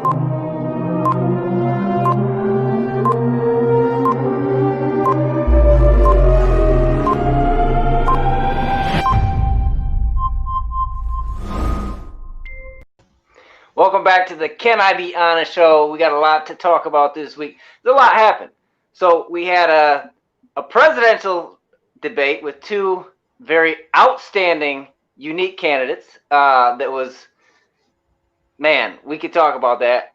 Welcome back to the Can I Be Honest show. We got a lot to talk about this week. There's a lot happened. So we had a presidential debate with two very outstanding, unique candidates. That was, man, we could talk about that.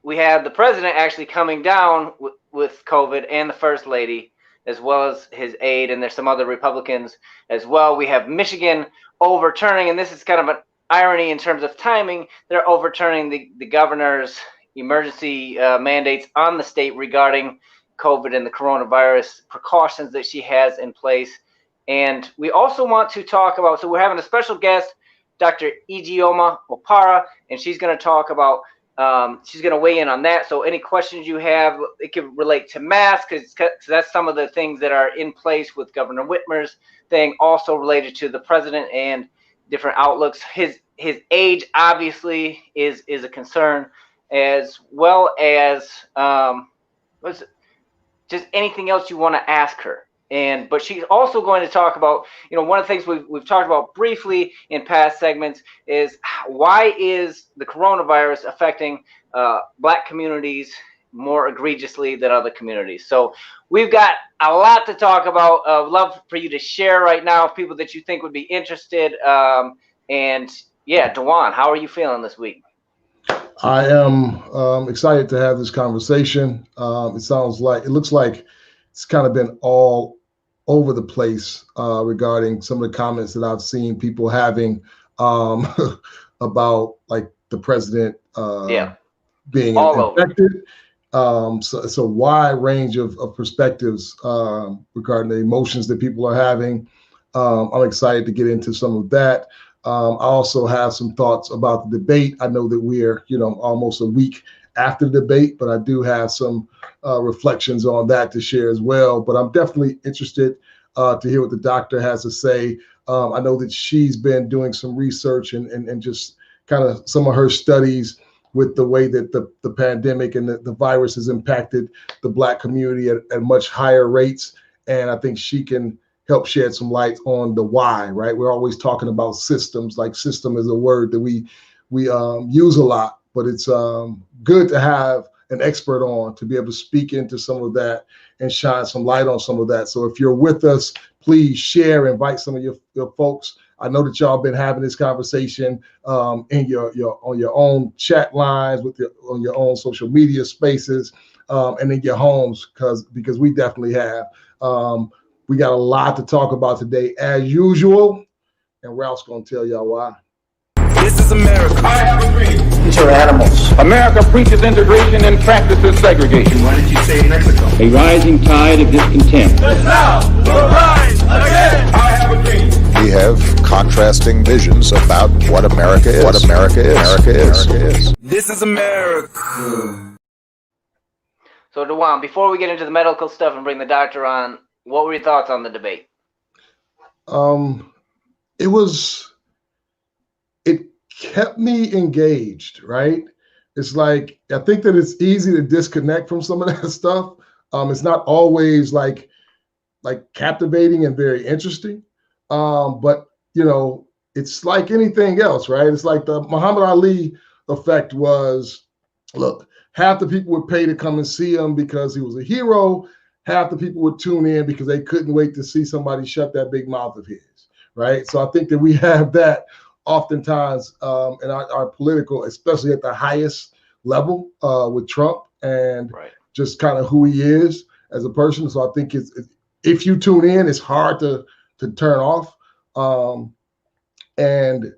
We had the president actually coming down with COVID and the first lady, as well as his aide, and there's some other Republicans as well. We have Michigan overturning, and this is kind of an irony in terms of timing. They're overturning the governor's emergency mandates on the state regarding COVID and the coronavirus precautions that she has in place. And we also want to talk about, so we're having a special guest, Dr. Ijeoma Opara, and she's going to talk about, she's going to weigh in on that. So any questions you have, it can relate to masks, because that's some of the things that are in place with Governor Whitmer's thing, also related to the president and different outlooks. His age obviously is a concern, as well as just anything else you want to ask her. But she's also going to talk about, one of the things we've talked about briefly in past segments is why is the coronavirus affecting Black communities more egregiously than other communities. So we've got a lot to talk about. Love for you to share right now, people that you think would be interested. And yeah, Dewan, how are you feeling this week? I am excited to have this conversation. It looks like it's kind of been all over the place regarding some of the comments that I've seen people having about like the president being infected. It's a wide range of perspectives regarding the emotions that people are having. I'm excited to get into some of that. I also have some thoughts about the debate. I know that we're, almost a week after the debate, but I do have some reflections on that to share as well. But I'm definitely interested to hear what the doctor has to say. I know that she's been doing some research and just kind of some of her studies with the way that the pandemic and the virus has impacted the Black community at much higher rates. And I think she can help shed some light on the why, right? We're always talking about systems, like system is a word that we use a lot, but it's good to have an expert on to be able to speak into some of that and shine some light on some of that. So if you're with us, please share, invite some of your folks. I know that y'all been having this conversation in on your own chat lines, on your own social media spaces, and in your homes, because we definitely have. We got a lot to talk about today, as usual, and Ralph's going to tell y'all why. This is America. I have agreed. These are animals. America preaches integration and practices segregation. Why did you say Mexico? A rising tide of discontent. The South will rise again. I have agreed. We have contrasting visions about what America is. This is America. So Dewan, before we get into the medical stuff and bring the doctor on, what were your thoughts on the debate? It kept me engaged, right? It's like, I think that it's easy to disconnect from some of that stuff. It's not always like captivating and very interesting. But it's like anything else, right? It's like the Muhammad Ali effect was, look, half the people would pay to come and see him because he was a hero. Half the people would tune in because they couldn't wait to see somebody shut that big mouth of his, right? So I think that we have that oftentimes in our political, especially at the highest level with Trump and just kind of who he is as a person. So I think if you tune in, it's hard to turn off. And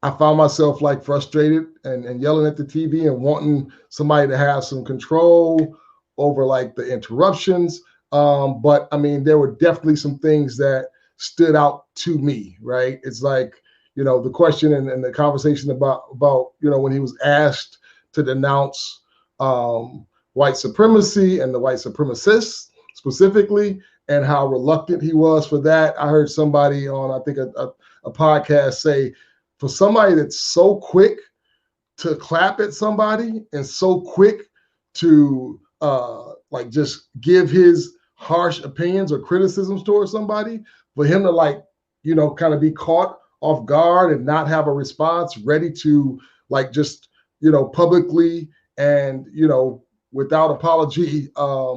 I found myself like frustrated and yelling at the TV and wanting somebody to have some control over like the interruptions. But I mean, there were definitely some things that stood out to me, right? It's like, the question and the conversation about, when he was asked to denounce white supremacy and the white supremacists specifically, and how reluctant he was for that. I heard somebody on, I think, a podcast say, for somebody that's so quick to clap at somebody and so quick to like just give his harsh opinions or criticisms towards somebody, for him to like, you know, kind of be caught off guard and not have a response ready to like just, you know, publicly and, you know, without apology,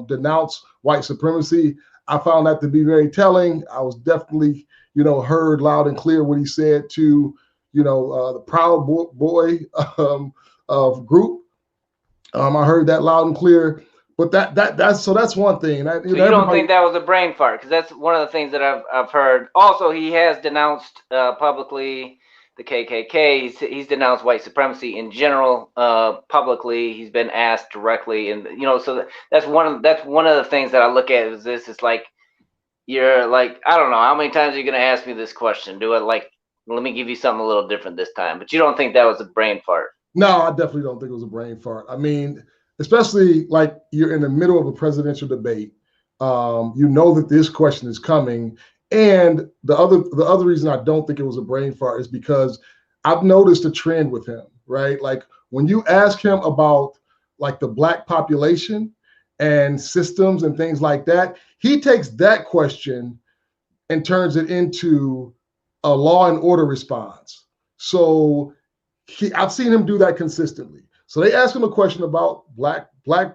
denounce white supremacy. I found that to be very telling. I was definitely, you know, heard loud and clear what he said to, you know, the Proud Boy of group. I heard that loud and clear. But that's one thing. So you don't think that was a brain fart? Because that's one of the things that I've heard. Also, he has denounced publicly the KKK. He's denounced white supremacy in general publicly. He's been asked directly, and you know, so that's one of the things that I look at is this. It's like you're like, I don't know how many times are you going to ask me this question? Do it like, let me give you something a little different this time. But you don't think that was a brain fart? No, I definitely don't think it was a brain fart. I mean, especially like you're in the middle of a presidential debate. You know that this question is coming. And the other reason I don't think it was a brain fart is because I've noticed a trend with him, right? Like when you ask him about like the Black population and systems and things like that, he takes that question and turns it into a law and order response. So I've seen him do that consistently. So they ask him a question about black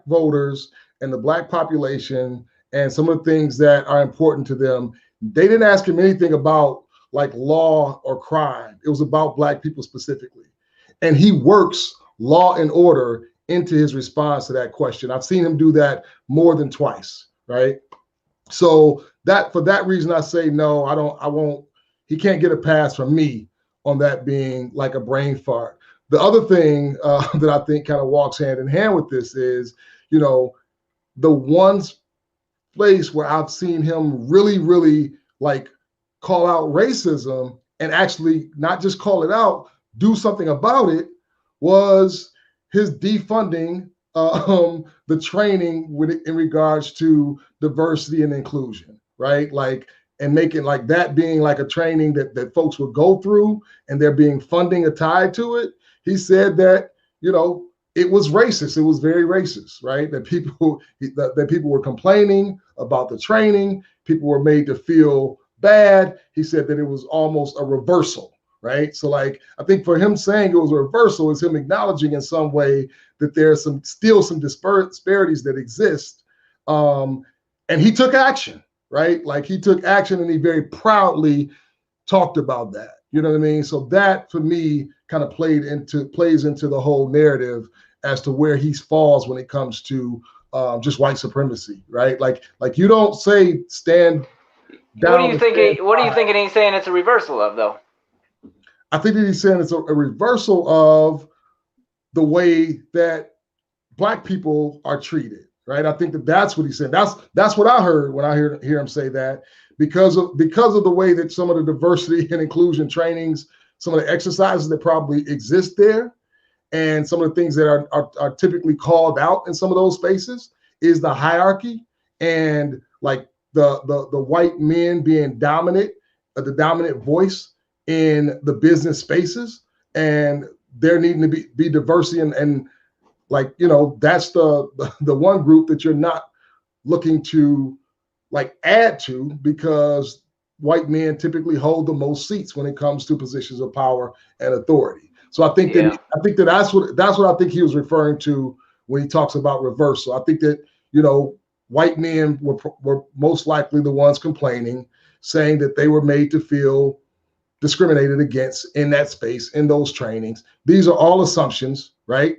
voters and the Black population and some of the things that are important to them. They didn't ask him anything about like law or crime. It was about Black people specifically. And he works law and order into his response to that question. I've seen him do that more than twice, right? So that for that reason, I say no, I won't, he can't get a pass from me on that being like a brain fart. The other thing that I think kind of walks hand in hand with this is, you know, the one place where I've seen him really, really like call out racism and actually not just call it out, do something about it, was his defunding the training in regards to diversity and inclusion, right? Like, and making like that being like a training that folks would go through and there being funding tied to it. He said that, you know, it was racist. It was very racist, right? That people were complaining about the training. People were made to feel bad. He said that it was almost a reversal, right? So like, I think for him saying it was a reversal is him acknowledging in some way that there's still some disparities that exist. And he took action, right? Like he took action and he very proudly talked about that. You know what I mean? So that for me kind of plays into the whole narrative as to where he falls when it comes to just white supremacy, right? Like you don't say stand down. What do you think he's saying it's a reversal of, though? I think that he's saying it's a reversal of the way that Black people are treated, right? I think that's what he said. That's what I heard when I hear him say that, because of the way that some of the diversity and inclusion trainings, some of the exercises that probably exist there, and some of the things that are typically called out in some of those spaces is the hierarchy and like the white men being dominant, the dominant voice in the business spaces, and there needing to be diversity and like, you know, that's the one group that you're not looking to like add to, because white men typically hold the most seats when it comes to positions of power and authority. So I think that's what I think he was referring to when he talks about reversal. I think that, you know, white men were most likely the ones complaining, saying that they were made to feel discriminated against in that space, in those trainings. These are all assumptions, right?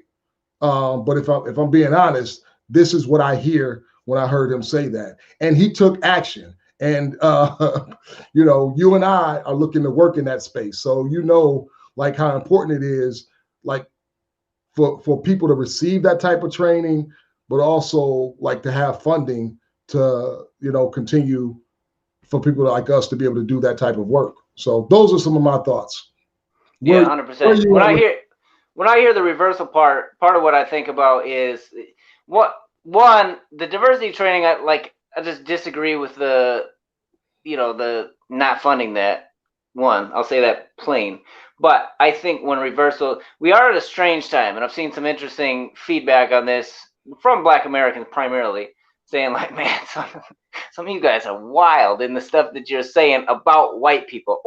But if I'm being honest, this is what I hear when I heard him say that. And he took action. And, you know, you and I are looking to work in that space. So, you know, like how important it is, like for people to receive that type of training, but also like to have funding to, you know, continue for people like us to be able to do that type of work. So those are some of my thoughts. Yeah, 100%. When I hear the reversal part of what I think about is the diversity training. I just disagree with the not funding that One, I'll say that plain. But I think when reversal, we are at a strange time, and I've seen some interesting feedback on this from Black Americans primarily, saying like, man, some of you guys are wild in the stuff that you're saying about white people.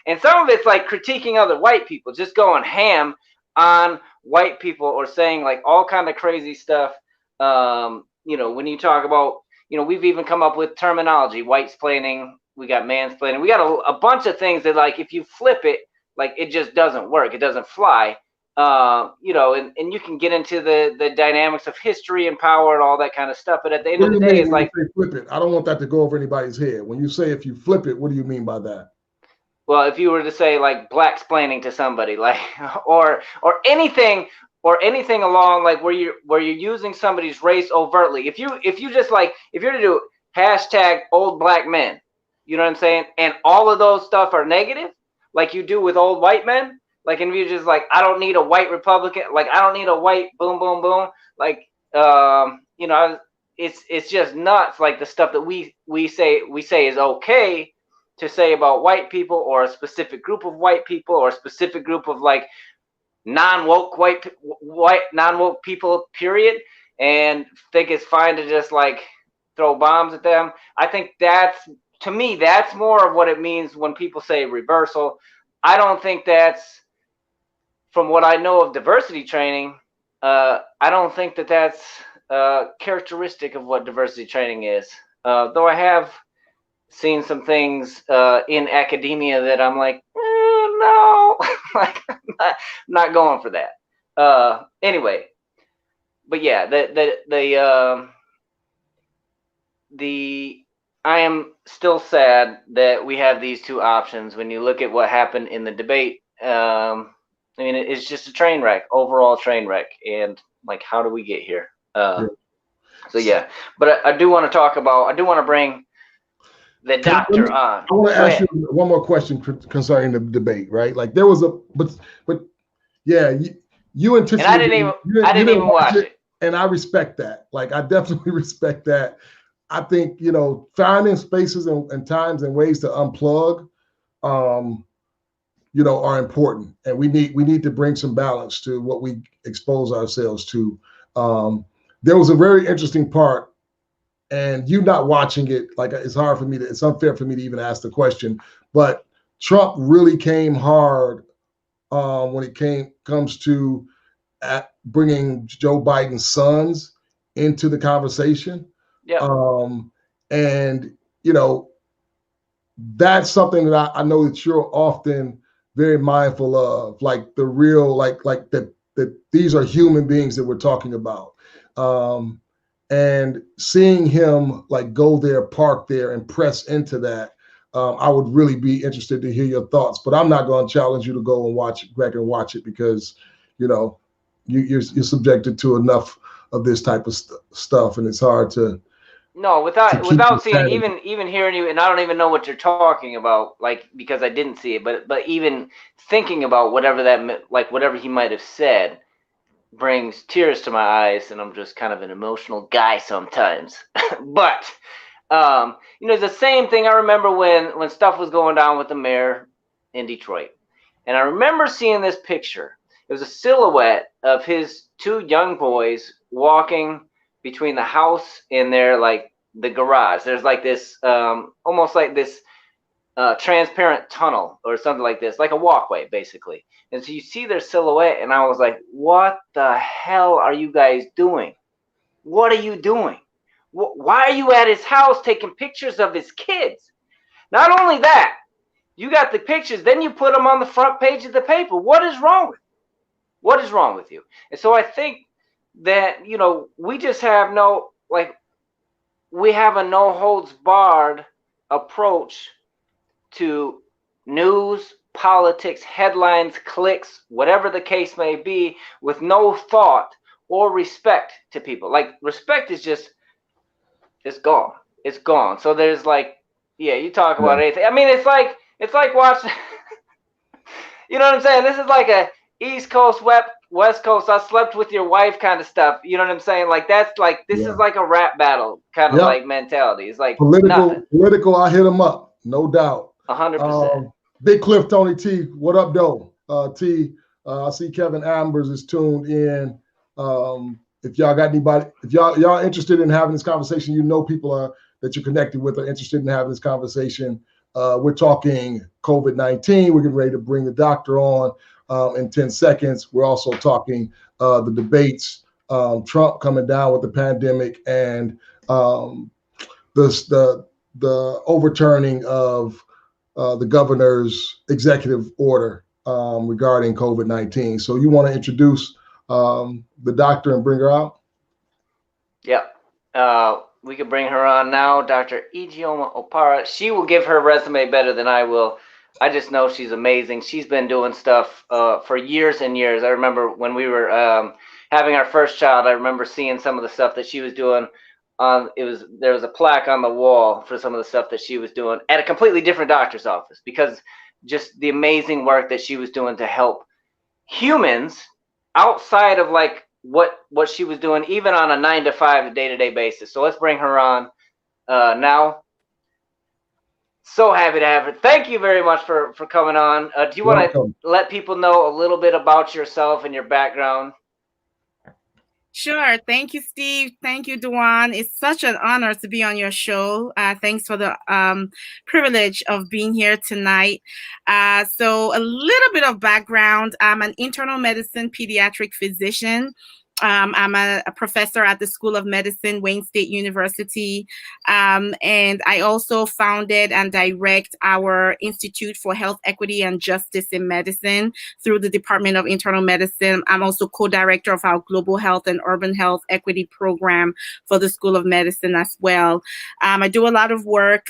And some of it's like critiquing other white people, just going ham on white people or saying like all kind of crazy stuff. You know, when you talk about, you know, we've even come up with terminology, white-splaining, we got mansplaining, we got a bunch of things that like if you flip it, like it just doesn't work, it doesn't fly. You know, and you can get into the dynamics of history and power and all that kind of stuff. But at the end of the day, it's like flip it. I don't want that to go over anybody's head. When you say if you flip it, what do you mean by that? Well, if you were to say like black-splaining to somebody, like or anything along like where you're using somebody's race overtly. If you just like if you're to do hashtag old black men, you know what I'm saying, and all of those stuff are negative, like you do with old white men. Like, and if you just like, I don't need a white Republican, like I don't need a white boom boom boom, like you know, it's just nuts. Like the stuff that we say is okay to say about white people or a specific group of white people or a specific group of like non-woke non-woke people, period, and think it's fine to just like throw bombs at them. I think that's, to me, that's more of what it means when people say reversal. I don't think that's, from what I know of diversity training, I don't think that that's characteristic of what diversity training is. Though I have seen some things in academia that I'm like, no, like I'm not going for that. Anyway, but yeah, I am still sad that we have these two options. When you look at what happened in the debate, I mean, it's just a train wreck, overall train wreck, and like, how do we get here? So yeah, but I do want to talk about. I do want to bring the doctor on. I want to ask you one more question concerning the debate, right? Like there was but yeah, you anticipated. And I didn't even watch it. And I respect that. Like I definitely respect that. I think, you know, finding spaces and times and ways to unplug, you know, are important. And we need to bring some balance to what we expose ourselves to. There was a very interesting part, and you not watching it, like it's unfair for me to even ask the question, but Trump really came hard when it comes to bringing Joe Biden's sons into the conversation. Yeah. And you know, that's something that I know that you're often very mindful of, like the real, like that these are human beings that we're talking about. And seeing him like go there, park there, and press into that, I would really be interested to hear your thoughts. But I'm not going to challenge you to go and watch it because, you know, you're subjected to enough of this type of stuff, and it's hard to. No, without seeing, even hearing you, and I don't even know what you're talking about, like, because I didn't see it, but even thinking about whatever he might have said brings tears to my eyes, and I'm just kind of an emotional guy sometimes. But you know, the same thing I remember when stuff was going down with the mayor in Detroit, and I remember seeing this picture. It was a silhouette of his two young boys walking between the house and the garage. There's like this almost like this transparent tunnel or something like this, like a walkway basically. And so you see their silhouette, and I was like, what the hell are you guys doing? What are you doing? Why are you at his house taking pictures of his kids? Not only that, you got the pictures, then you put them on the front page of the paper. What is wrong with you? What is wrong with you? And so I think that, you know, we just have we have a no holds barred approach to news, politics, headlines, clicks, whatever the case may be, with no thought or respect to people. Like, respect is just, it's gone. It's gone. So there's like, yeah, you talk about anything. I mean, it's like watching, you know what I'm saying? This is like a East Coast, West Coast, I slept with your wife kind of stuff. You know what I'm saying? Like, that's like, this is like a rap battle kind of like mentality. It's like political, I hit them up, no doubt. 100%. Big Cliff, Tony T. What up, though? T. I see Kevin Ambers is tuned in. If y'all got anybody, if y'all interested in having this conversation, you know people are that you're connected with are interested in having this conversation. We're talking COVID-19. We're getting ready to bring the doctor on in 10 seconds. We're also talking the debates, Trump coming down with the pandemic, and the overturning of the governor's executive order regarding COVID-19. So you want to introduce the doctor and bring her out? Yep. We could bring her on now, Dr. Ijeoma Opara. She will give her resume better than I will. I just know she's amazing. She's been doing stuff for years and years. I remember when we were having our first child, I remember seeing some of the stuff that she was doing. There was a plaque on the wall for some of the stuff that she was doing at a completely different doctor's office, because just the amazing work that she was doing to help humans outside of like what she was doing, even on a 9-to-5 day-to-day basis. So let's bring her on now. So happy to have her. Thank you very much for coming on. Do you want to let people know a little bit about yourself and your background? Sure. Thank you, Steve. Thank you, Dewan. It's such an honor to be on your show. Thanks for the privilege of being here tonight. So a little bit of background. I'm an internal medicine pediatric physician. I'm a professor at the School of Medicine, Wayne State University. And I also founded and direct our Institute for Health Equity and Justice in Medicine through the Department of Internal Medicine. I'm also co-director of our Global Health and Urban Health Equity Program for the School of Medicine as well. I do a lot of work,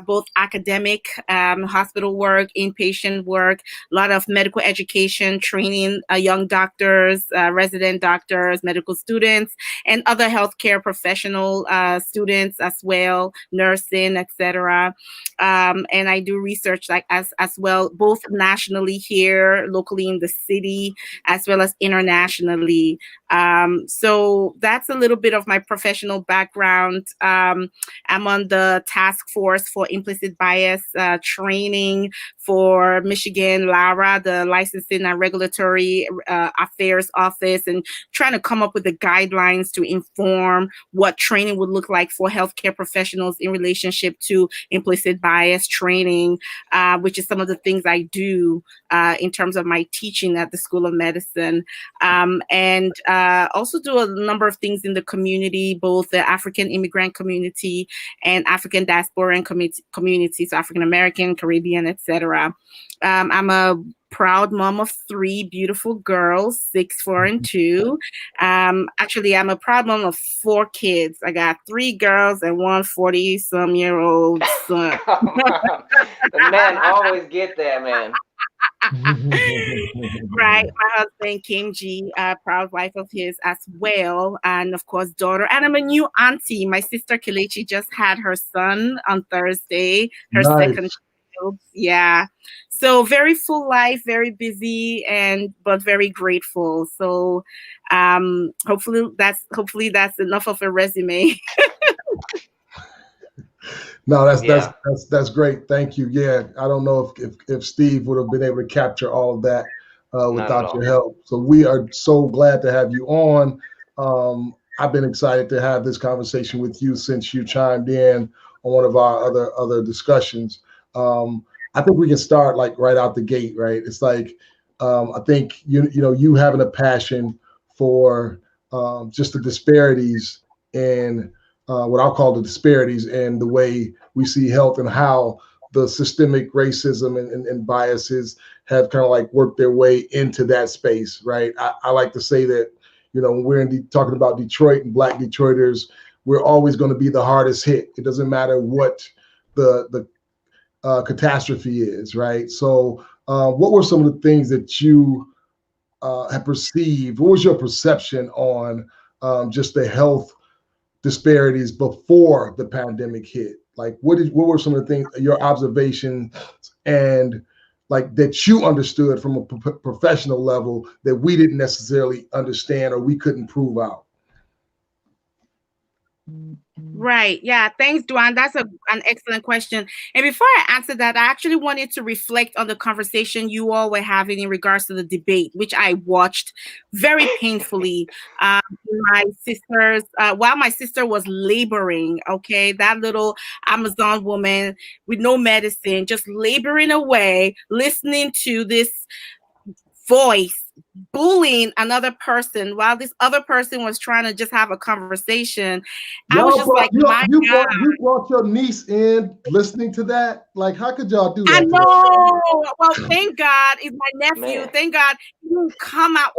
both academic, hospital work, inpatient work, a lot of medical education, training young doctors, resident doctors, medical students, and other healthcare professional students as well, nursing, etc. And I do research like as well, both nationally here, locally in the city, as well as internationally. So that's a little bit of my professional background. I'm on the task force for implicit bias training for Michigan LARA, the Licensing and Regulatory Affairs Office, and trying to come up with the guidelines to inform what training would look like for healthcare professionals in relationship to implicit bias training, which is some of the things I do in terms of my teaching at the School of Medicine. And also do a number of things in the community, both the African immigrant community and African diasporan community, so African American, Caribbean, etc. I'm a proud mom of 3 beautiful girls, 6, 4, and 2. Actually, I'm a proud mom of 4 kids. I got 3 girls and 1 40-some-year-old son. The men always get that, man. Right, my husband Kim G, proud wife of his as well, and of course daughter. And I'm a new auntie. My sister Kelechi just had her son on Thursday, her second child. Yeah, so very full life, very busy, but very grateful. So hopefully that's enough of a resume. No, that's great. Thank you. Yeah, I don't know if Steve would have been able to capture all of that without your help. So we are so glad to have you on. I've been excited to have this conversation with you since you chimed in on one of our other discussions. I think we can start like right out the gate, right? It's like I think you having a passion for just the disparities in what I'll call the disparities in the way we see health and how the systemic racism and biases have kind of like worked their way into that space, right? I like to say that, when we're talking about Detroit and Black Detroiters, we're always going to be the hardest hit. It doesn't matter what the catastrophe is, right? So what were some of the things that you have perceived? What was your perception on just the health disparities before the pandemic hit? Like what were some of the things, your observations, and like that you understood from a professional level that we didn't necessarily understand or we couldn't prove out? Right. Yeah. Thanks, Duan. That's an excellent question. And before I answer that, I actually wanted to reflect on the conversation you all were having in regards to the debate, which I watched very painfully. My sister's, while my sister was laboring, okay, that little Amazon woman with no medicine, just laboring away, listening to this voice bullying another person while this other person was trying to just have a conversation. I was just like, my God. You brought your niece in listening to that? Like, how could y'all do that? I know. Well, thank God it's my nephew. Man. Thank God he didn't come out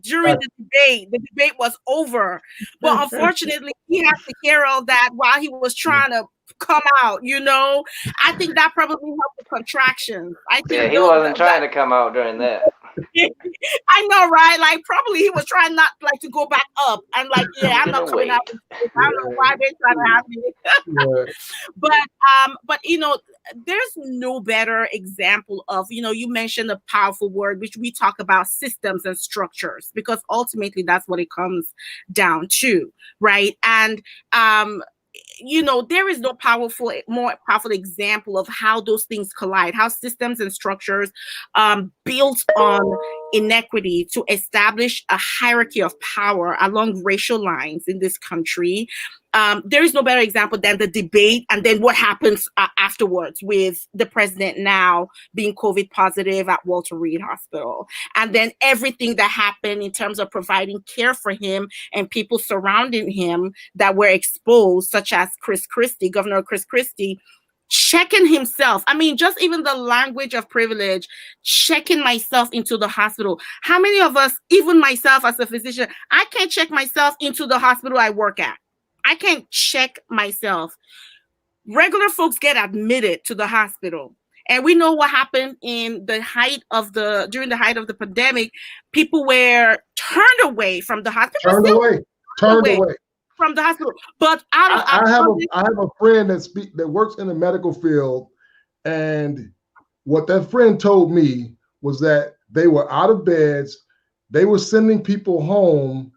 during the debate. The debate was over. But unfortunately, he had to hear all that while he was trying to come out, you know. I think that probably helped the contractions. I think he wasn't trying to come out during that. I know, right? Like, probably he was trying not like to go back up. I'm like, yeah, I'm not coming out. I don't know why they're trying to have me. But you know, there's no better example of, you know, you mentioned a powerful word, which we talk about, systems and structures, because ultimately that's what it comes down to, right? And you know, there is no more powerful example of how those things collide, how systems and structures built on inequity to establish a hierarchy of power along racial lines in this country. There is no better example than the debate and then what happens afterwards with the president now being COVID positive at Walter Reed Hospital. And then everything that happened in terms of providing care for him and people surrounding him that were exposed, such as Governor Chris Christie, checking himself. I mean, just even the language of privilege, checking myself into the hospital. How many of us, even myself as a physician, I can't check myself into the hospital I work at. I can't check myself. Regular folks get admitted to the hospital. And we know what happened during the height of the pandemic. People were turned away from the hospital. Turned away from the hospital. But I have a friend that works in the medical field, and what that friend told me was that they were out of beds. They were sending people home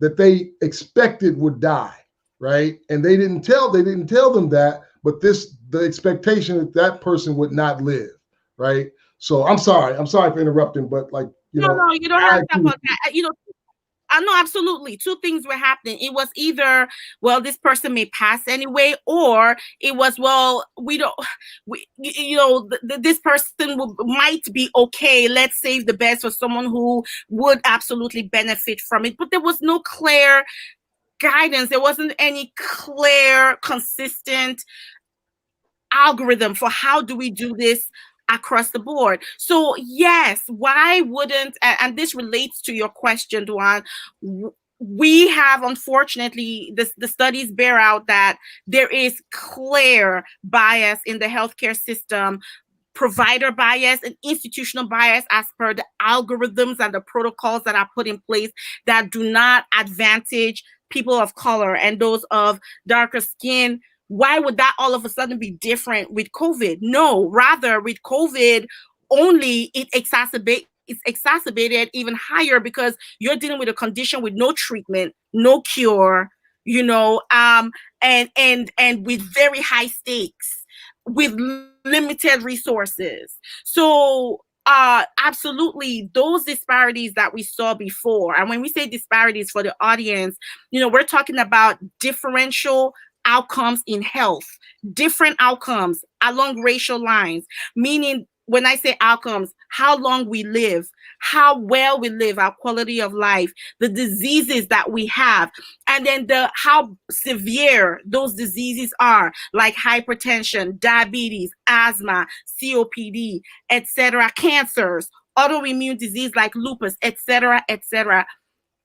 that they expected would die. Right. And they didn't tell them that, but the expectation that person would not live. Right. So I'm sorry for interrupting, but like, you know, you don't have to talk about that. You know, I know, absolutely. Two things were happening. It was either, well, this person may pass anyway, or it was, well, this person might be okay. Let's save the best for someone who would absolutely benefit from it. But there was no clear guidance. There wasn't any clear, consistent algorithm for how do we do this across the board. So yes, why wouldn't, and this relates to your question, Duan, we have, unfortunately, the studies bear out that there is clear bias in the healthcare system, provider bias and institutional bias as per the algorithms and the protocols that are put in place that do not advantage people of color and those of darker skin. Why would that all of a sudden be different with COVID? No, rather with COVID only, it's exacerbated even higher because you're dealing with a condition with no treatment, no cure, you know, and with very high stakes, with limited resources. So absolutely, those disparities that we saw before, and when we say disparities for the audience, you know, we're talking about differential outcomes in health, different outcomes along racial lines, meaning when I say outcomes, how long we live, how well we live, our quality of life, the diseases that we have, and then how severe those diseases are, like hypertension, diabetes, asthma, COPD, etc., cancers, autoimmune disease like lupus, etc., etc.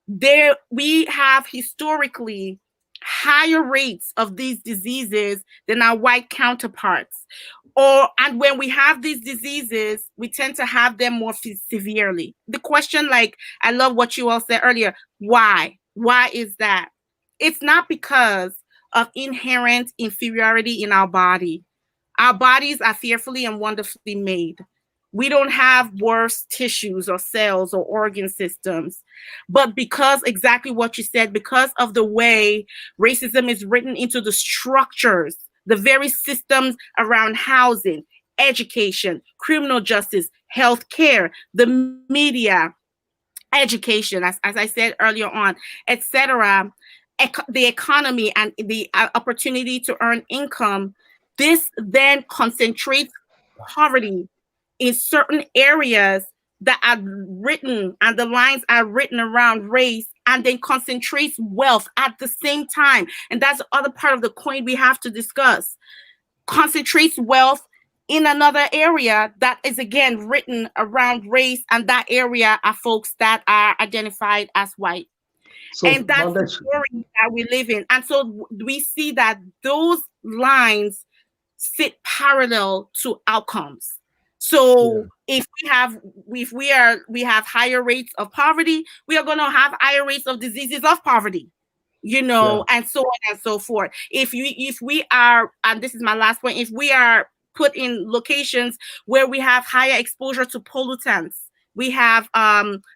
There we have historically higher rates of these diseases than our white counterparts. And when we have these diseases, we tend to have them more severely. The question, like, I love what you all said earlier, why? Why is that? It's not because of inherent inferiority in our body. Our bodies are fearfully and wonderfully made. We don't have worse tissues or cells or organ systems. But because exactly what you said, because of the way racism is written into the structures, the very systems around housing, education, criminal justice, healthcare, the media, education, as I said earlier on, etc., the economy and the opportunity to earn income, this then concentrates poverty in certain areas that are written, and the lines are written around race, and then concentrates wealth at the same time. And that's the other part of the coin we have to discuss. Concentrates wealth in another area that is again written around race, and that area are folks that are identified as white. So and that's the story that we live in. And so we see that those lines sit parallel to outcomes. So if we have higher rates of poverty, we are going to have higher rates of diseases of poverty, and so on and so forth. If we are, and this is my last point, if we are put in locations where we have higher exposure to pollutants, we have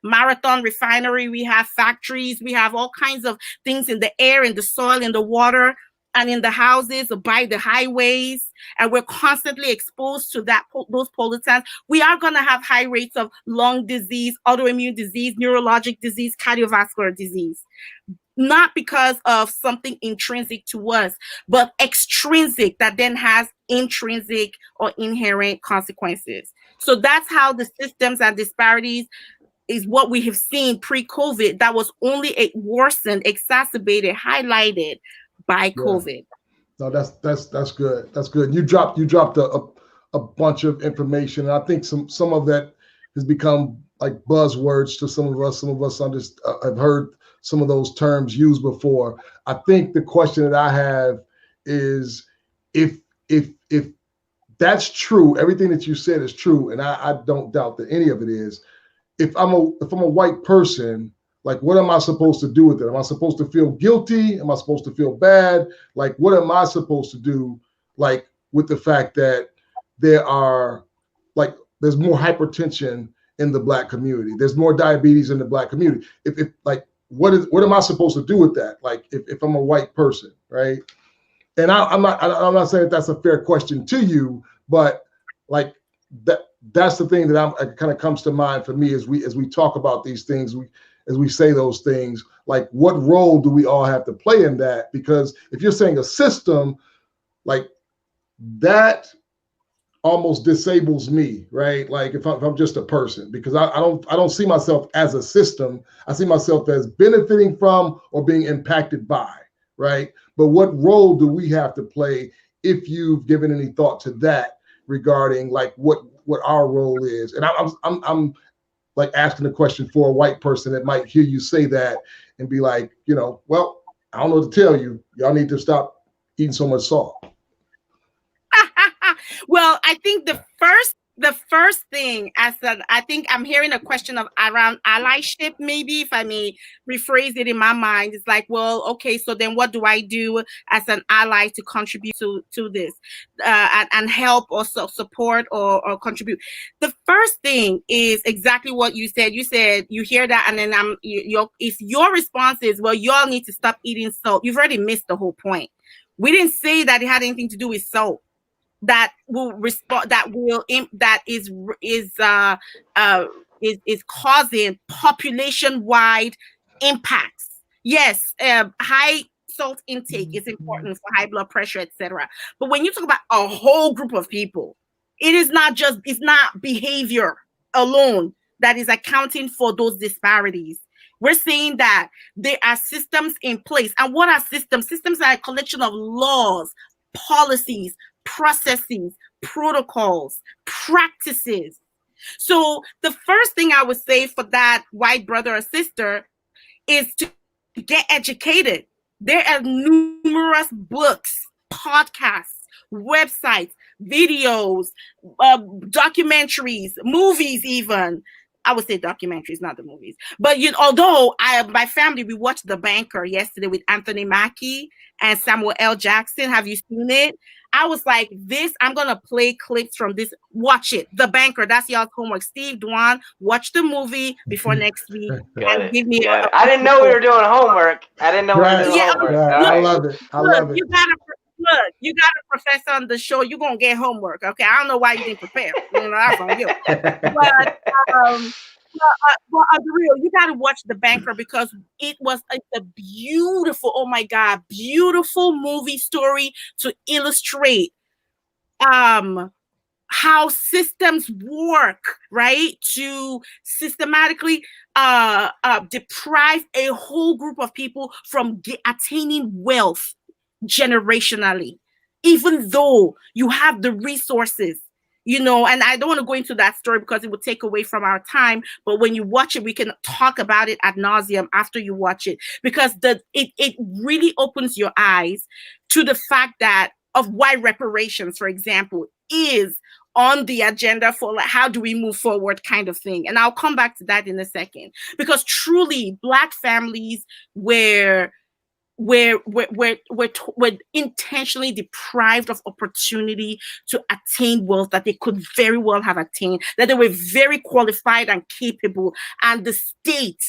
Marathon refinery, we have factories, we have all kinds of things in the air, in the soil, in the water, and in the houses, or by the highways, and we're constantly exposed to those pollutants, we are going to have high rates of lung disease, autoimmune disease, neurologic disease, cardiovascular disease. Not because of something intrinsic to us, but extrinsic that then has intrinsic or inherent consequences. So that's how the systems and disparities is what we have seen pre-COVID, that was only worsened, exacerbated, highlighted by COVID. No, that's good. That's good. You dropped a bunch of information. And I think some of that has become like buzzwords to some of us. Some of us have heard some of those terms used before. I think the question that I have is if that's true, everything that you said is true, and I don't doubt that any of it is. If I'm a white person, like, what am I supposed to do with it? Am I supposed to feel guilty? Am I supposed to feel bad? Like, what am I supposed to do, like, with the fact that there's more hypertension in the Black community, there's more diabetes in the Black community? If like, what am I supposed to do with that? Like, if I'm a white person, right? And I'm not saying that that's a fair question to you, but like that's the thing that it kind of comes to mind for me as we talk about these things. As we say those things, like, what role do we all have to play in that? Because if you're saying a system, like, that almost disables me, right? Like, if I'm just a person, because I don't see myself as a system. I see myself as benefiting from or being impacted by, right? But what role do we have to play, if you've given any thought to that, regarding like what our role is? And I'm like asking the question for a white person that might hear you say that and be like, well, I don't know what to tell you. Y'all need to stop eating so much salt. Well, I think the first thing, I think I'm hearing a question around allyship, maybe, if I may rephrase it in my mind. It's like, well, okay, so then what do I do as an ally to contribute to this and help or support or contribute? The first thing is exactly what you said. You said you hear that, and then if your response is, well, y'all need to stop eating salt, you've already missed the whole point. We didn't say that it had anything to do with salt. That will respond. That is causing population-wide impacts. Yes, high salt intake is important for high blood pressure, etc. But when you talk about a whole group of people, it's not behavior alone that is accounting for those disparities. We're saying that there are systems in place. And what are systems? Systems are a collection of laws, policies, processes, protocols, practices. So the first thing I would say for that white brother or sister is to get educated. There are numerous books, podcasts, websites, videos, documentaries, movies even, I would say documentaries, not the movies. But although my family, we watched The Banker yesterday with Anthony Mackie and Samuel L. Jackson. Have you seen it? I was like, I'm going to play clips from this. Watch it. The Banker. That's y'all's homework. Steve, Dwan, watch the movie before next week. And give me I didn't know we were doing homework. I didn't know we were doing homework. I love it. I love it. You got a professor on the show. You're going to get homework. Okay. I don't know why you didn't prepare. That's on you. But on the real, you got to watch The Banker because it was a beautiful, oh my God, beautiful movie story to illustrate how systems work, right? To systematically deprive a whole group of people from attaining wealth generationally, even though you have the resources, and I don't want to go into that story because it would take away from our time, but when you watch it, we can talk about it ad nauseum after you watch it, because it really opens your eyes to the fact of why reparations, for example, is on the agenda for how do we move forward kind of thing. And I'll come back to that in a second, because truly Black families were intentionally deprived of opportunity to attain wealth that they could very well have attained, that they were very qualified and capable, and the state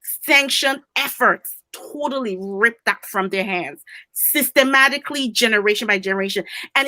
sanctioned efforts totally ripped that from their hands systematically, generation by generation. And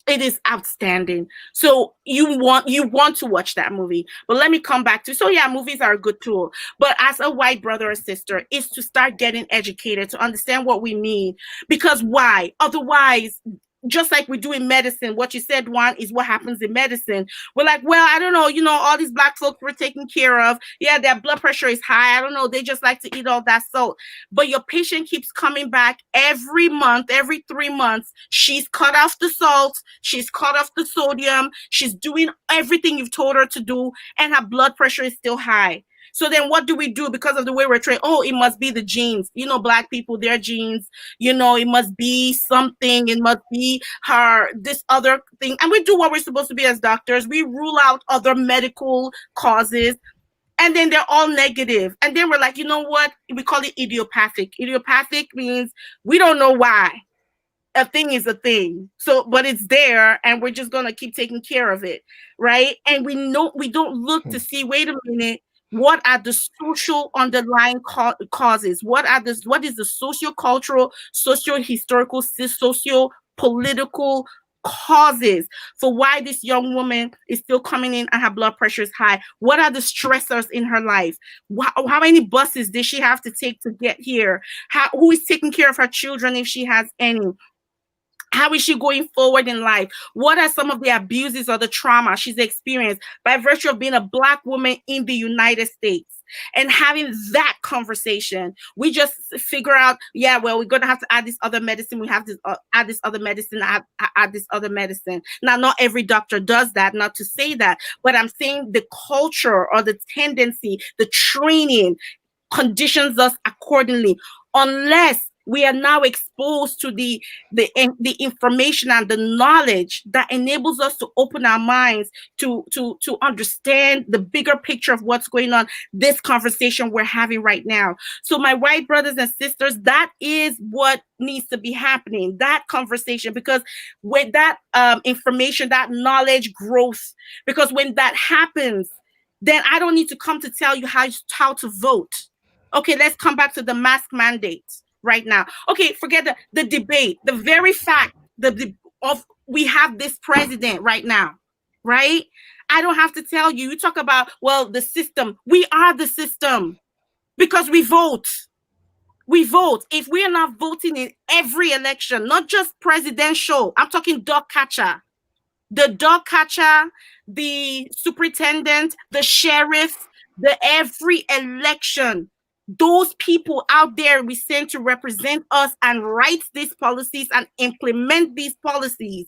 it is outstanding. So you want to watch that movie. But let me come back to, movies are a good tool. But as a white brother or sister, is to start getting educated, to understand what we mean. Because why? Otherwise, just like we do in medicine, what you said, Juan, is what happens in medicine. We're like, well, I don't know, all these Black folks were taken care of. Yeah, their blood pressure is high. I don't know. They just like to eat all that salt. But your patient keeps coming back every month, every 3 months. She's cut off the salt. She's cut off the sodium. She's doing everything you've told her to do. And her blood pressure is still high. So then what do we do because of the way we're trained? Oh, it must be the genes. Black people, their genes, it must be something. It must be this other thing. And we do what we're supposed to be as doctors. We rule out other medical causes. And then they're all negative. And then we're like, you know what? We call it idiopathic. Idiopathic means we don't know why. A thing is a thing. So, but it's there and we're just going to keep taking care of it. Right. And we don't look to see, wait a minute, what are the social underlying causes? What is the socio-cultural, socio-historical, socio-political causes for why this young woman is still coming in and her blood pressure is high? What are the stressors in her life? How many buses did she have to take to get here? Who is taking care of her children if she has any? How is she going forward in life? What are some of the abuses or the trauma she's experienced by virtue of being a Black woman in the United States? And having that conversation, we just figure out, we're going to have to add this other medicine. We have to add this other medicine, add this other medicine. Now, not every doctor does that, not to say that, but I'm saying the culture or the tendency, the training conditions us accordingly, unless we are now exposed to the information and the knowledge that enables us to open our minds to understand the bigger picture of what's going on. This conversation we're having right now. So my white brothers and sisters, that is what needs to be happening, that conversation, because with that information, that knowledge growth, because when that happens, then I don't need to come to tell you how to vote. Okay, let's come back to the mask mandate. Right now. Okay, forget the debate. The very fact of we have this president right now, right? I don't have to tell you. You talk about, the system. We are the system because we vote. We vote. If we are not voting in every election, not just presidential, I'm talking dog catcher. The dog catcher, the superintendent, the sheriff, every election. Those people out there we send to represent us and write these policies and implement these policies.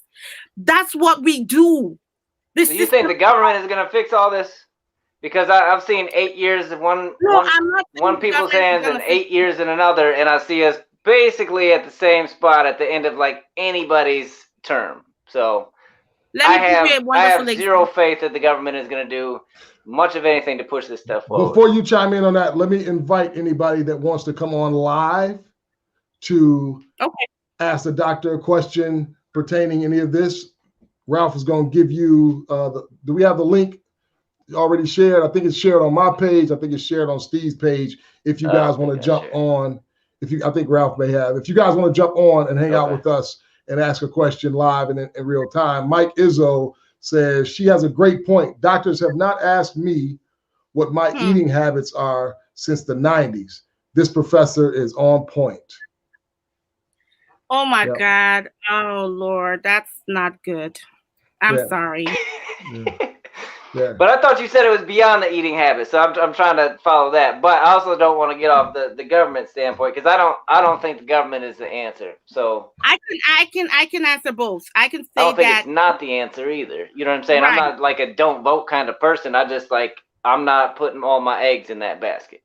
That's what we do. So you think the government is going to fix all this? Because I've seen 8 years of one people's hands and 8 years in another, and I see us basically at the same spot at the end of anybody's term. So I have zero faith that the government is going to do much of anything to push this stuff forward. Before you chime in on that, let me invite anybody that wants to come on live to ask the doctor a question pertaining any of this. Ralph is going to give you, do we have the link already shared? I think it's shared on my page. I think it's shared on Steve's page. If you guys want to jump on, I think Ralph may have. If you guys want to jump on and hang out with us and ask a question live and in real time, Mike Izzo says, she has a great point. Doctors have not asked me what my eating habits are since the 90s. This professor is on point. Oh my God. Oh Lord, that's not good. I'm sorry. But I thought you said it was beyond the eating habit, so I'm trying to follow that. But I also don't want to get off the government standpoint, because I don't think the government is the answer. So I can answer both. I can say I don't think it's not the answer either. You know what I'm saying? Right. I'm not like a don't vote kind of person. I just I'm not putting all my eggs in that basket.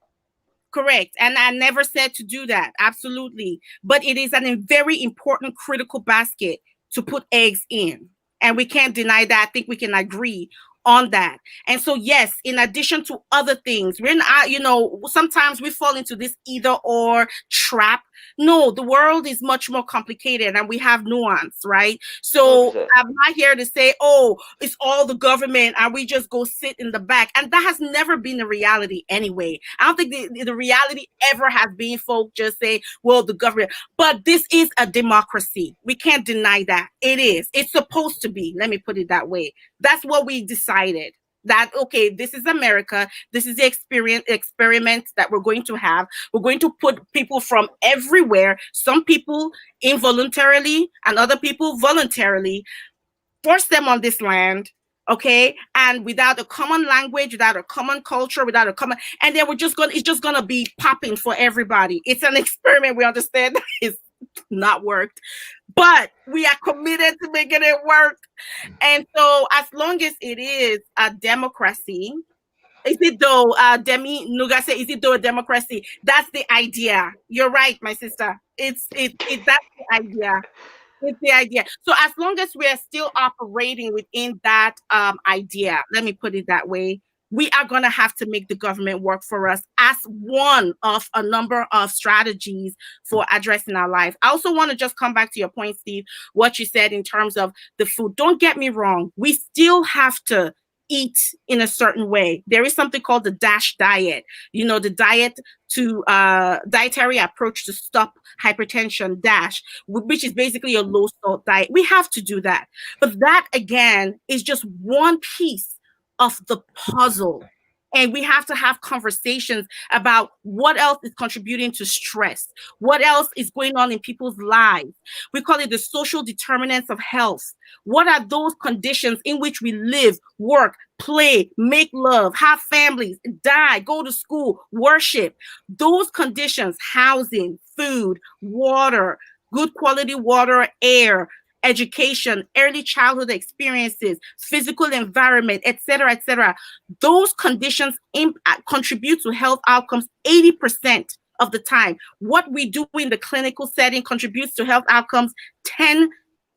Correct. And I never said to do that. Absolutely. But it is a very important, critical basket to put eggs in. And we can't deny that. I think we can agree on that. And so, yes, in addition to other things, we're not, sometimes we fall into this either or trap. No, the world is much more complicated and we have nuance, right? So 100%. I'm not here to say, oh, it's all the government and we just go sit in the back. And that has never been the reality anyway. I don't think the reality ever has been folk just say, well, the government. But this is a democracy. We can't deny that. It is. It's supposed to be. Let me put it that way. That's what we decided. That, okay, this is America. This is the experiment that we're going to have. We're going to put people from everywhere, some people involuntarily and other people voluntarily, force them on this land, okay? And without a common language, without a common culture, without a common, and then it's just gonna be popping for everybody. It's an experiment. We understand that it's not worked, but we are committed to making it work. And so as long as it is a democracy, is it though, Demi Nuga say, is it though a democracy? That's the idea. You're right, my sister. It's that's the idea. It's the idea. So as long as we are still operating within that idea, let me put it that way, we are going to have to make the government work for us as one of a number of strategies for addressing our life. I also want to just come back to your point, Steve, what you said in terms of the food. Don't get me wrong. We still have to eat in a certain way. There is something called the DASH diet, the dietary approach to stop hypertension, DASH, which is basically a low salt diet. We have to do that. But that, again, is just one piece of the puzzle. And we have to have conversations about what else is contributing to stress, what else is going on in people's lives. We call it the social determinants of health. What are those conditions in which we live, work, play, make love, have families, die, go to school, worship? Those conditions, housing, food, water, good quality water, air, education, early childhood experiences, physical environment, etc. Those conditions contribute to health outcomes 80% of the time. What we do in the clinical setting contributes to health outcomes 10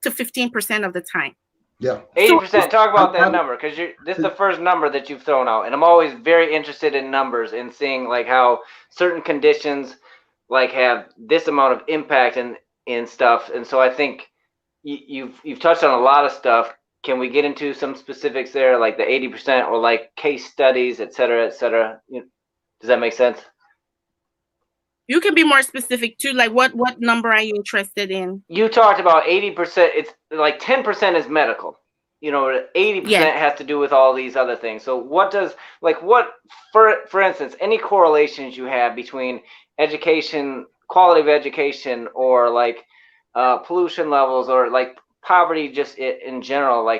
to 15% of the time. Yeah, 80%. Talk about that number, because this is the first number that you've thrown out, and I'm always very interested in numbers and seeing how certain conditions have this amount of impact and stuff. And so I think you've touched on a lot of stuff. Can we get into some specifics there, like the 80% or case studies, et cetera, et cetera? Does that make sense? You can be more specific too. What number are you interested in? You talked about 80%. It's 10% is medical. 80% has to do with all these other things. So what does for instance, any correlations you have between education, quality of education, or pollution levels, or poverty just in general?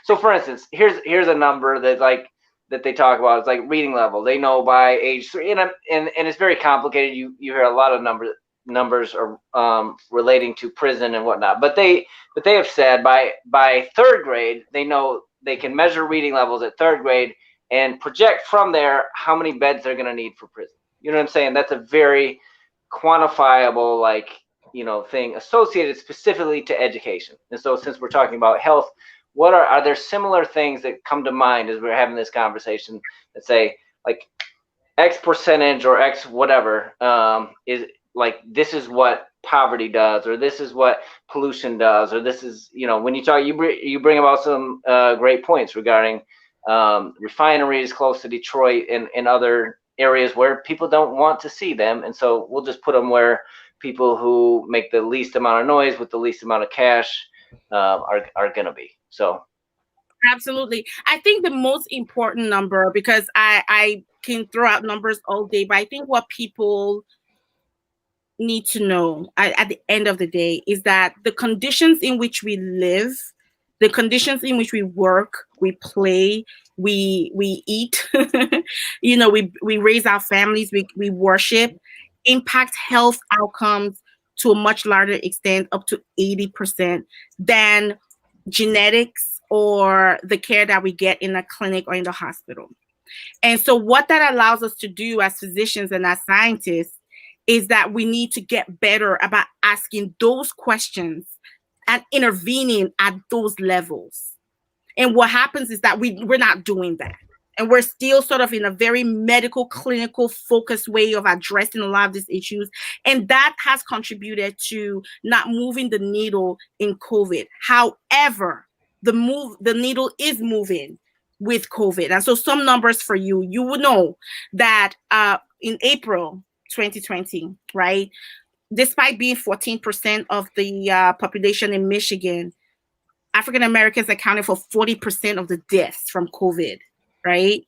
So for instance, here's a number that they talk about. It's reading level. They know by age 3, and it's very complicated. You hear a lot of numbers are relating to prison and whatnot, but they have said by 3rd grade, they know they can measure reading levels at 3rd grade and project from there how many beds they're going to need for prison. You know what I'm saying? That's a very quantifiable thing associated specifically to education. And so since we're talking about health, what are there similar things that come to mind as we're having this conversation that say like X percentage or X whatever is like, this is what poverty does, or this is what pollution does, or this is, you know, when you talk, you bring about some great points regarding refineries close to Detroit and other areas where people don't want to see them, and so we'll just put them where people who make the least amount of noise with the least amount of cash are gonna be. So absolutely, I think the most important number, because I can throw out numbers all day, but I think what people need to know at the end of the day is that the conditions in which we live, the conditions in which we work, we play, we eat, you know, we raise our families, we worship, impact health outcomes to a much larger extent, up to 80%, than genetics or the care that we get in a clinic or in the hospital. And so what that allows us to do as physicians and as scientists is that we need to get better about asking those questions and intervening at those levels. And what happens is that we're not doing that. And we're still sort of in a very medical, clinical focused way of addressing a lot of these issues. And that has contributed to not moving the needle in COVID. However, the needle is moving with COVID. And so some numbers for you, you would know that in April 2020, right, despite being 14% of the population in Michigan, African Americans accounted for 40% of the deaths from COVID, right?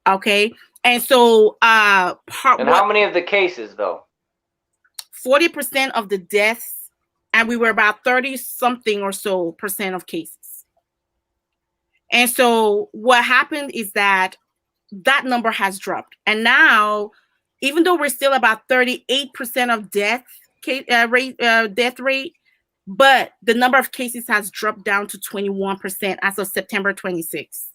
Okay. And so how many of the cases though? 40% of the deaths, and we were about 30 something or so percent of cases. And so what happened is that number has dropped. And now, even though we're still about 38% of death rate, but the number of cases has dropped down to 21% as of September 26th.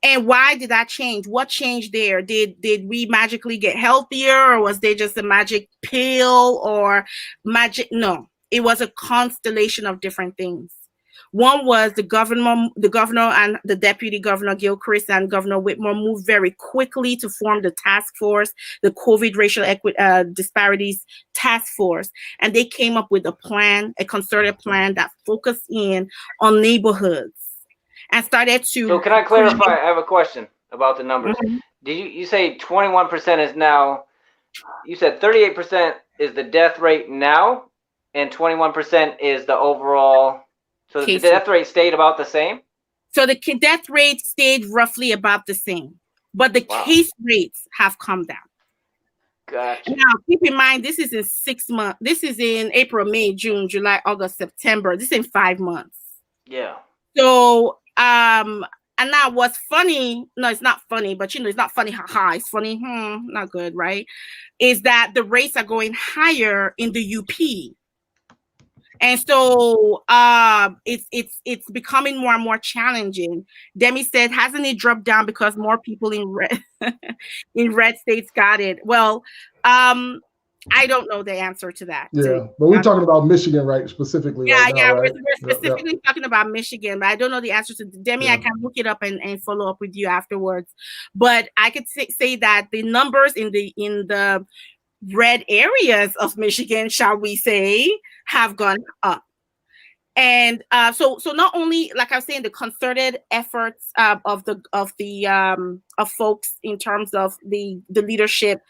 And why did that change? What changed there? Did we magically get healthier, or was there just a magic pill or magic? No, it was a constellation of different things. One was the governor and the deputy governor, Gilchrist, and Governor Whitmore moved very quickly to form the task force, the COVID racial disparities task force. And they came up with a plan, a concerted plan that focused in on neighborhoods and started to... So can I clarify? I have a question about the numbers. Mm-hmm. Did you say 21% is now, you said 38% is the death rate now, and 21% is the overall... So the death rate stayed about the same? So the death rate stayed roughly about the same, but the case rates have come down. Gotcha. Now, keep in mind, this is in 6 months. This is in April, May, June, July, August, September. This is in 5 months. Yeah. So, and now what's funny, no, it's not funny, but it's not funny, haha, it's funny, not good, right? Is that the rates are going higher in the UP. And so it's becoming more and more challenging. Demi said, hasn't it dropped down because more people in red states got it? Well, I don't know the answer to that. Yeah, but we're talking about Michigan, right? Specifically. Yeah, right now, right? We're specifically talking about Michigan, but I don't know the answer to Demi. I can look it up and follow up with you afterwards. But I could say that the numbers in the red areas of Michigan, shall we say, have gone up. And so not only, like I was saying, the concerted efforts of folks in terms of the leadership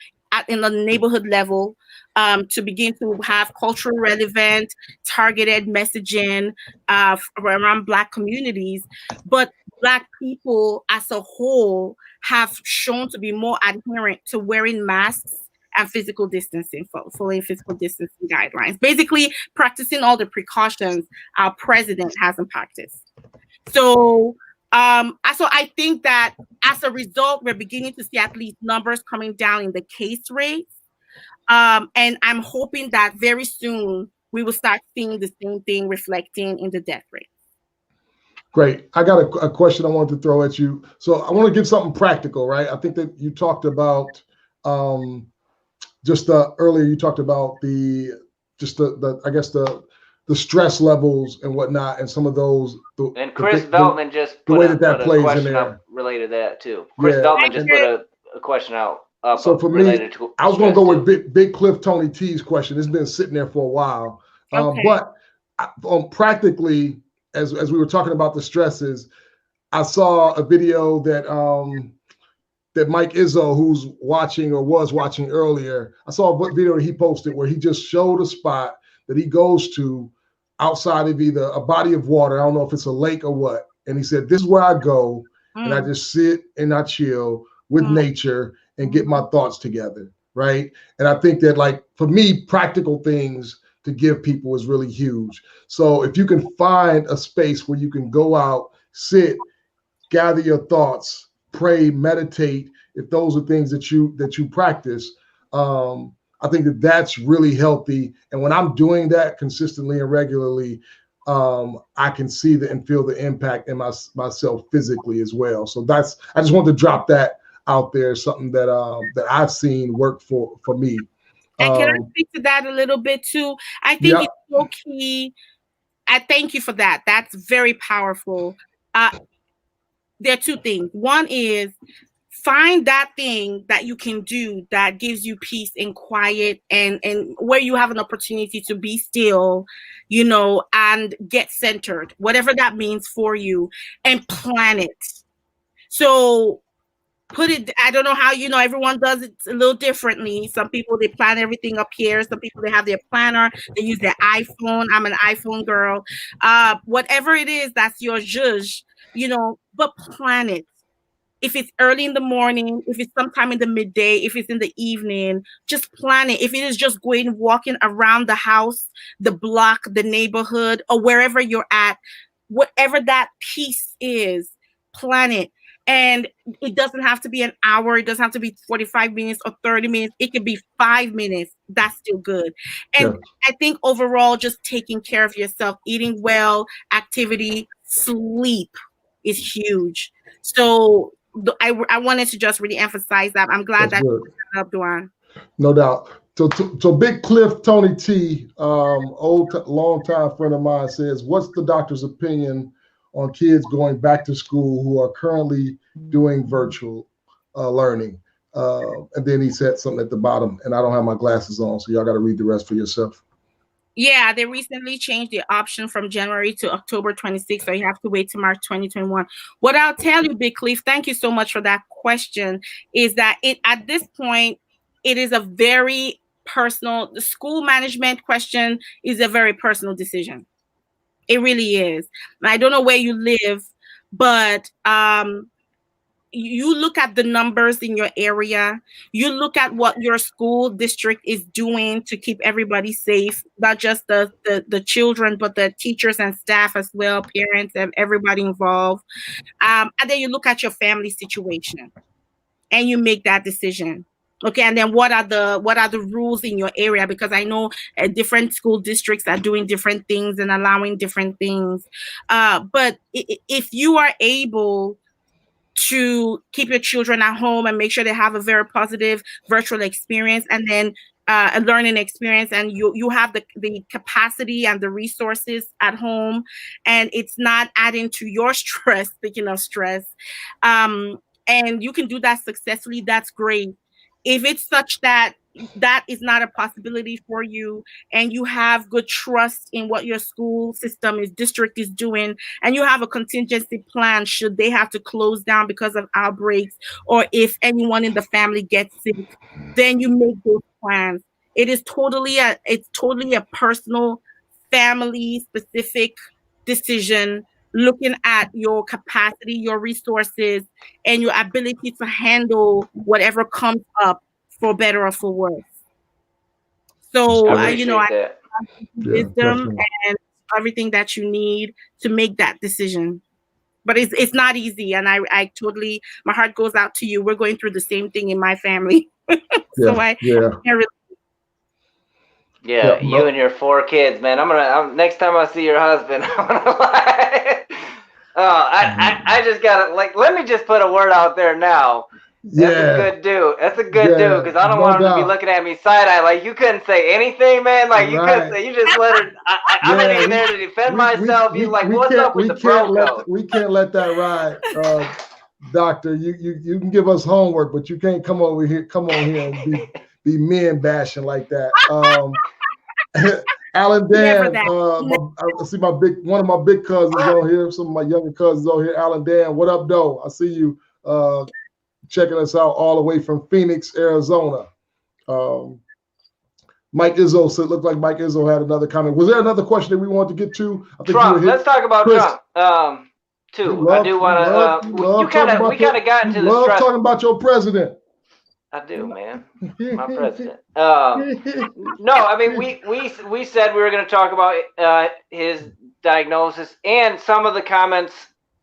in the neighborhood level to begin to have culturally relevant, targeted messaging around Black communities, but Black people as a whole have shown to be more adherent to wearing masks and physical distancing, following physical distancing guidelines, basically practicing all the precautions our president hasn't practiced. So I think that as a result, we're beginning to see at least numbers coming down in the case rates. And I'm hoping that very soon we will start seeing the same thing reflecting in the death rate. Great. I got a question I wanted to throw at you. So I want to give something practical, right? I think that you talked about earlier you talked about the the stress levels and whatnot, and some of those. And Chris Veltman just put a question up related to that too. Chris Veltman just put a question out. So for me, I was going to go with Big Cliff Tony T's question. It's been sitting there for a while, but practically, as we were talking about the stresses, I saw a video that that Mike Izzo, who's watching or was watching earlier, I saw a video that he posted where he just showed a spot that he goes to outside of either a body of water, I don't know if it's a lake or what, and he said, this is where I go, and I just sit and I chill with nature and get my thoughts together, right? And I think that, like, for me, practical things to give people is really huge. So if you can find a space where you can go out, sit, gather your thoughts, pray, meditate, if those are things that you practice, I think that that's really healthy. And when I'm doing that consistently and regularly, I can see and feel the impact in myself physically as well. So I just wanted to drop that out there, something that I've seen work for me. And can I speak to that a little bit too? I think it's so key. I thank you for that. That's very powerful. There are two things. One is find that thing that you can do that gives you peace and quiet and where you have an opportunity to be still, and get centered, whatever that means for you, and plan it. So I don't know how, everyone does it a little differently. Some people, they plan everything up here. Some people, they have their planner. They use their iPhone. I'm an iPhone girl. Whatever it is, that's your zhuzh, but plan it. If it's early in the morning, if it's sometime in the midday, if it's in the evening, just plan it. If it is just walking around the house, the block, the neighborhood, or wherever you're at, whatever that piece is, plan it. And it doesn't have to be an hour. It doesn't have to be 45 minutes or 30 minutes. It could be 5 minutes. That's still good. And I think overall, just taking care of yourself, eating well, activity, sleep is huge. So I wanted to just really emphasize that. I'm glad that you brought that up, Duan. No doubt. So Big Cliff Tony T, long-time friend of mine, says, what's the doctor's opinion on kids going back to school who are currently doing virtual learning? And then he said something at the bottom, and I don't have my glasses on, so y'all got to read the rest for yourself. Yeah, they recently changed the option from January to October 26th, so you have to wait to March 2021. What I'll tell you, Big Cliff, thank you so much for that question, is that at this point, it is a very personal, the school management question is a very personal decision. It really is. I don't know where you live, but you look at the numbers in your area. You look at what your school district is doing to keep everybody safe, not just the children, but the teachers and staff as well, parents and everybody involved. And then you look at your family situation and you make that decision. Okay, and then what are the rules in your area? Because I know different school districts are doing different things and allowing different things. But if you are able to keep your children at home and make sure they have a very positive virtual experience, and then a learning experience, and you have the capacity and the resources at home, and it's not adding to your stress, speaking of stress, and you can do that successfully, that's great. If it's such that is not a possibility for you, and you have good trust in what your school district is doing, and you have a contingency plan should they have to close down because of outbreaks, or if anyone in the family gets sick, then you make those plans. It's totally a personal, family specific decision, looking at your capacity, your resources, and your ability to handle whatever comes up, for better or for worse. So, I have wisdom and everything that you need to make that decision. But it's not easy, and I totally, my heart goes out to you. We're going through the same thing in my family. So I can't really. Yeah, you and your 4 kids, man. Next time I see your husband, I'm gonna lie. I just gotta, let me just put a word out there now. That's a good dude. That's a good dude, because I don't want him to be looking at me side-eye like, you couldn't say anything, man. Like, you couldn't say, you just let her, I'm not even there to defend myself. You're like, what's up with the bro code? We can't let that ride, Doctor. You can give us homework, but you can't come on here and be men bashing like that. Alan Dan, I see one of my big cousins on here, some of my younger cousins on here. Alan Dan, what up, though? I see you checking us out all the way from Phoenix, Arizona. Mike Izzo said, looked like Mike Izzo had another comment. Was there another question that we wanted to get to? I think Trump. Let's talk about Chris. Trump. Too. I do want to. We kind of got into the stress. Talking about your president. I do, man. My president. No, I mean, we said we were going to talk about his diagnosis and some of the comments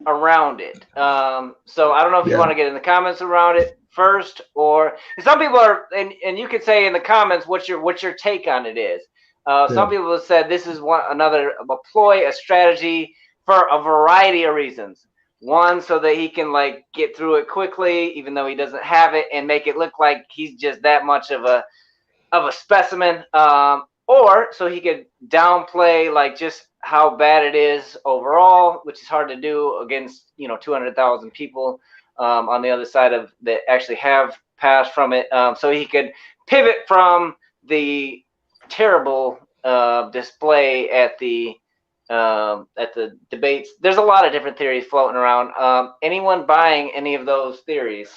around it. So I don't know if you want to get in the comments around it first, or some people are, and you could say in the comments what your take on it is. Some people have said this is another ploy, a strategy for a variety of reasons. One, so that he can like get through it quickly, even though he doesn't have it, and make it look like he's just that much of a specimen. Or so he could downplay like just how bad it is overall, which is hard to do against 200,000 people on the other side of that actually have passed from it. So he could pivot from the terrible display at the debates. There's a lot of different theories floating around. Anyone buying any of those theories?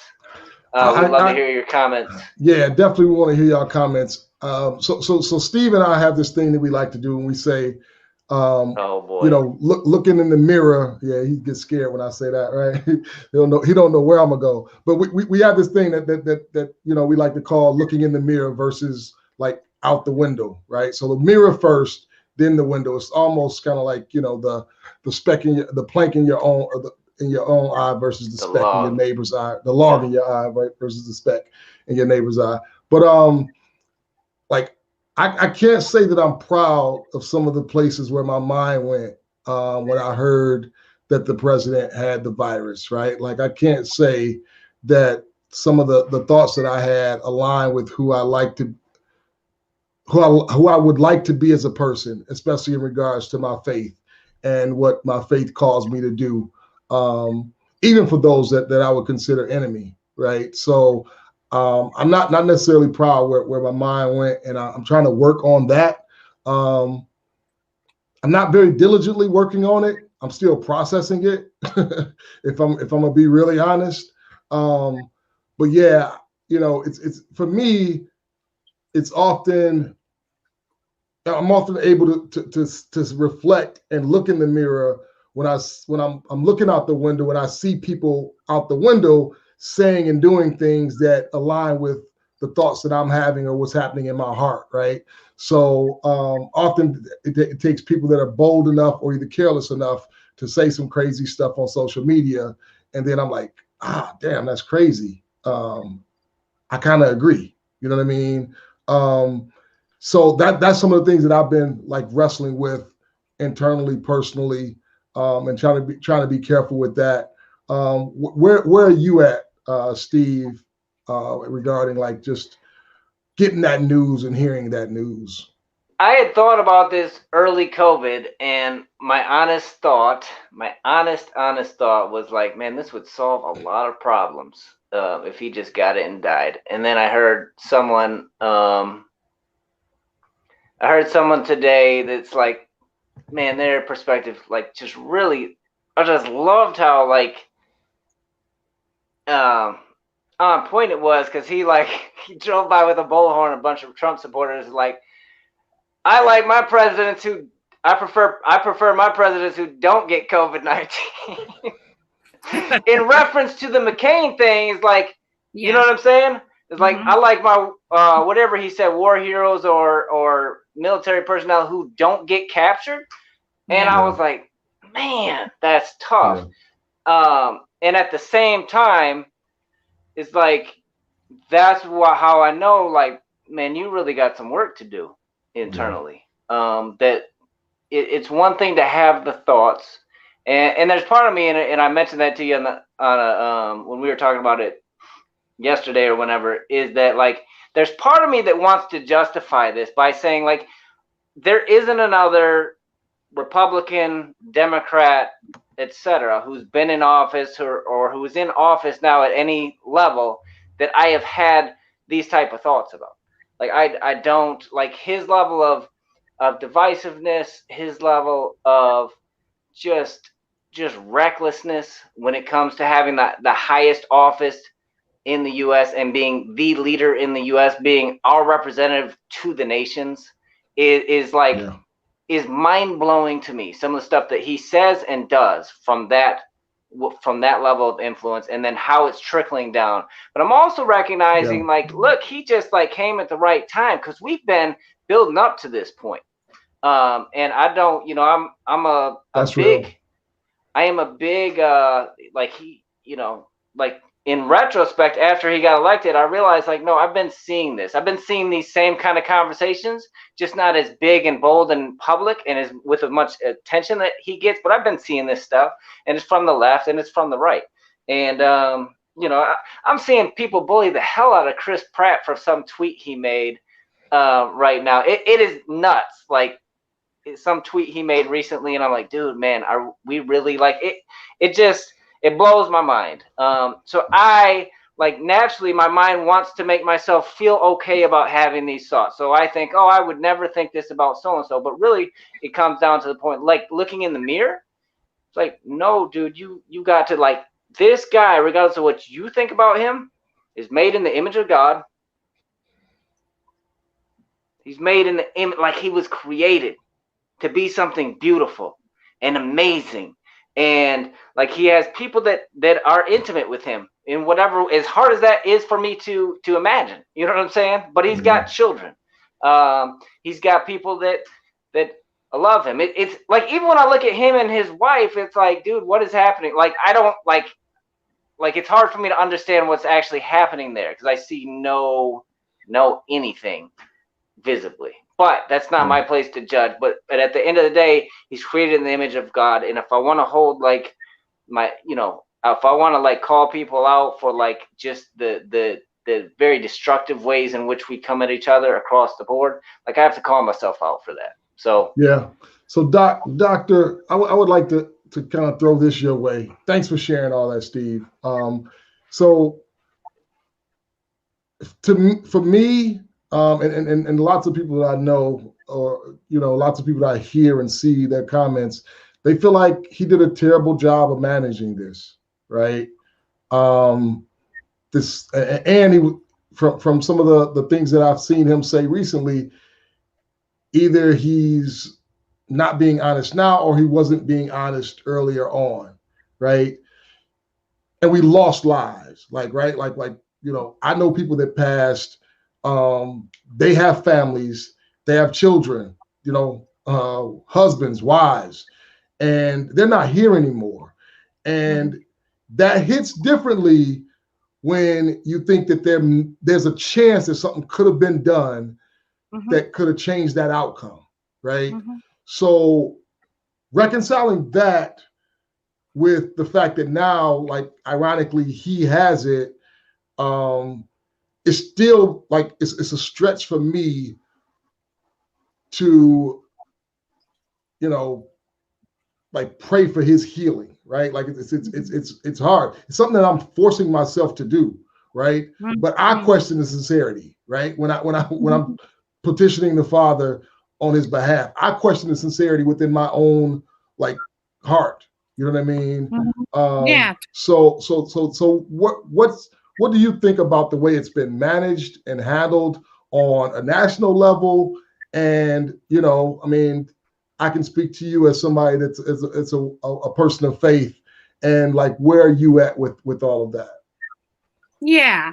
We'd love to hear your comments. Yeah, definitely we want to hear your comments. So Steve and I have this thing that we like to do when we say, oh boy, looking in the mirror. Yeah, he gets scared when I say that, right? He don't know where I'm gonna go. But we have this thing that we like to call looking in the mirror versus like out the window, right? So the mirror first, then the window. It's almost kind of like the speck in the plank in your own in your own eye versus the speck in your neighbor's eye. The log in your eye, right, versus the speck in your neighbor's eye. But like I can't say that I'm proud of some of the places where my mind went when I heard that the president had the virus, right? Like I can't say that some of the thoughts that I had align with who I would like to be as a person, especially in regards to my faith and what my faith calls me to do, even for those that I would consider enemy, right? So I'm not necessarily proud where my mind went, and I'm trying to work on that. I'm not very diligently working on it. I'm still processing it, if I'm gonna be really honest. But yeah, it's for me. It's often I'm often able to reflect and look in the mirror when I'm looking out the window and I see people out the window saying and doing things that align with the thoughts that I'm having or what's happening in my heart, right? So often it takes people that are bold enough or either careless enough to say some crazy stuff on social media, and then I'm like, damn, that's crazy. I kind of agree. You know what I mean? So that's some of the things that I've been like wrestling with internally, personally, and trying to be careful with that. Where are you at, Steve, regarding like just getting that news and hearing that news? I had thought about this early COVID, and my honest thought was like, man, this would solve a lot of problems if he just got it and died. And then I heard someone today that's like, man, their perspective, like, just really, I just loved how like on point it was, because he drove by with a bullhorn, a bunch of Trump supporters, like, I like my presidents who I prefer my presidents who don't get COVID-19. In reference to the McCain thing, it's like, you know what I'm saying? It's like, I like my whatever he said, war heroes or military personnel who don't get captured. And I was like, man, that's tough. And at the same time, it's like, that's how I know, like, man, you really got some work to do internally. That it's one thing to have the thoughts, and there's part of me, and I mentioned that to you on when we were talking about it yesterday or whenever, is that like there's part of me that wants to justify this by saying like there isn't another Republican, Democrat, etc., who's been in office or who's in office now at any level that I have had these type of thoughts about. Like I don't like his level of divisiveness, his level of just recklessness when it comes to having the highest office in the U.S. and being the leader in the U.S., being our representative to the nations, is like is mind blowing to me. Some of the stuff that he says and does from that level of influence, and then how it's trickling down. But I'm also recognizing like, look, he just like came at the right time, because we've been building up to this point. And I don't, you know, I am a big like he, you know, like in retrospect, after he got elected, I realized like, no, I've been seeing this. I've been seeing these same kind of conversations, just not as big and bold and public and as with as much attention that he gets. But I've been seeing this stuff, and it's from the left and it's from the right. And you know, I'm seeing people bully the hell out of Chris Pratt for some tweet he made right now. It is nuts. Like some tweet he made recently, and I'm like, dude, man, are we really like it? It blows my mind. So I like naturally my mind wants to make myself feel okay about having these thoughts. So I think, oh, I would never think this about so and so, but really it comes down to the point like looking in the mirror. It's like, no, dude, you got to like this guy, regardless of what you think about him, is made in the image of God. He's made in the image, like he was created to be something beautiful and amazing. And like he has people that are intimate with him in whatever, as hard as that is for me to imagine, you know what I'm saying? But he's got children. He's got people that love him. It's like, even when I look at him and his wife, it's like, dude, what is happening? Like, I don't like it's hard for me to understand what's actually happening there, because I see no anything visibly. But that's not my place to judge. But at the end of the day, he's created in the image of God. And if I want to hold like my, you know, if I want to like call people out for like just the very destructive ways in which we come at each other across the board, like I have to call myself out for that. So yeah. So Doctor, I would like to kind of throw this your way. Thanks for sharing all that, Steve. So for me, and lots of people that I know, or you know, lots of people that I hear and see their comments, they feel like he did a terrible job of managing this, right? This and he from some of the things that I've seen him say recently, either he's not being honest now or he wasn't being honest earlier on, right? And we lost lives, like you know, I know people that passed. They have families, they have children, you know, husbands, wives, and they're not here anymore. And that hits differently when you think that there's a chance that something could have been done that could have changed that outcome, right? So reconciling that with the fact that now, like, ironically, he has it, it's still like it's a stretch for me to, you know, like pray for his healing, right? Like it's hard. It's something that I'm forcing myself to do, right? But I question the sincerity, right? When I'm petitioning the Father on his behalf, I question the sincerity within my own like heart. You know what I mean? Yeah. So what do you think about the way it's been managed and handled on a national level? And, you know, I mean, I can speak to you as somebody that's a person of faith, and like, where are you at with all of that? Yeah.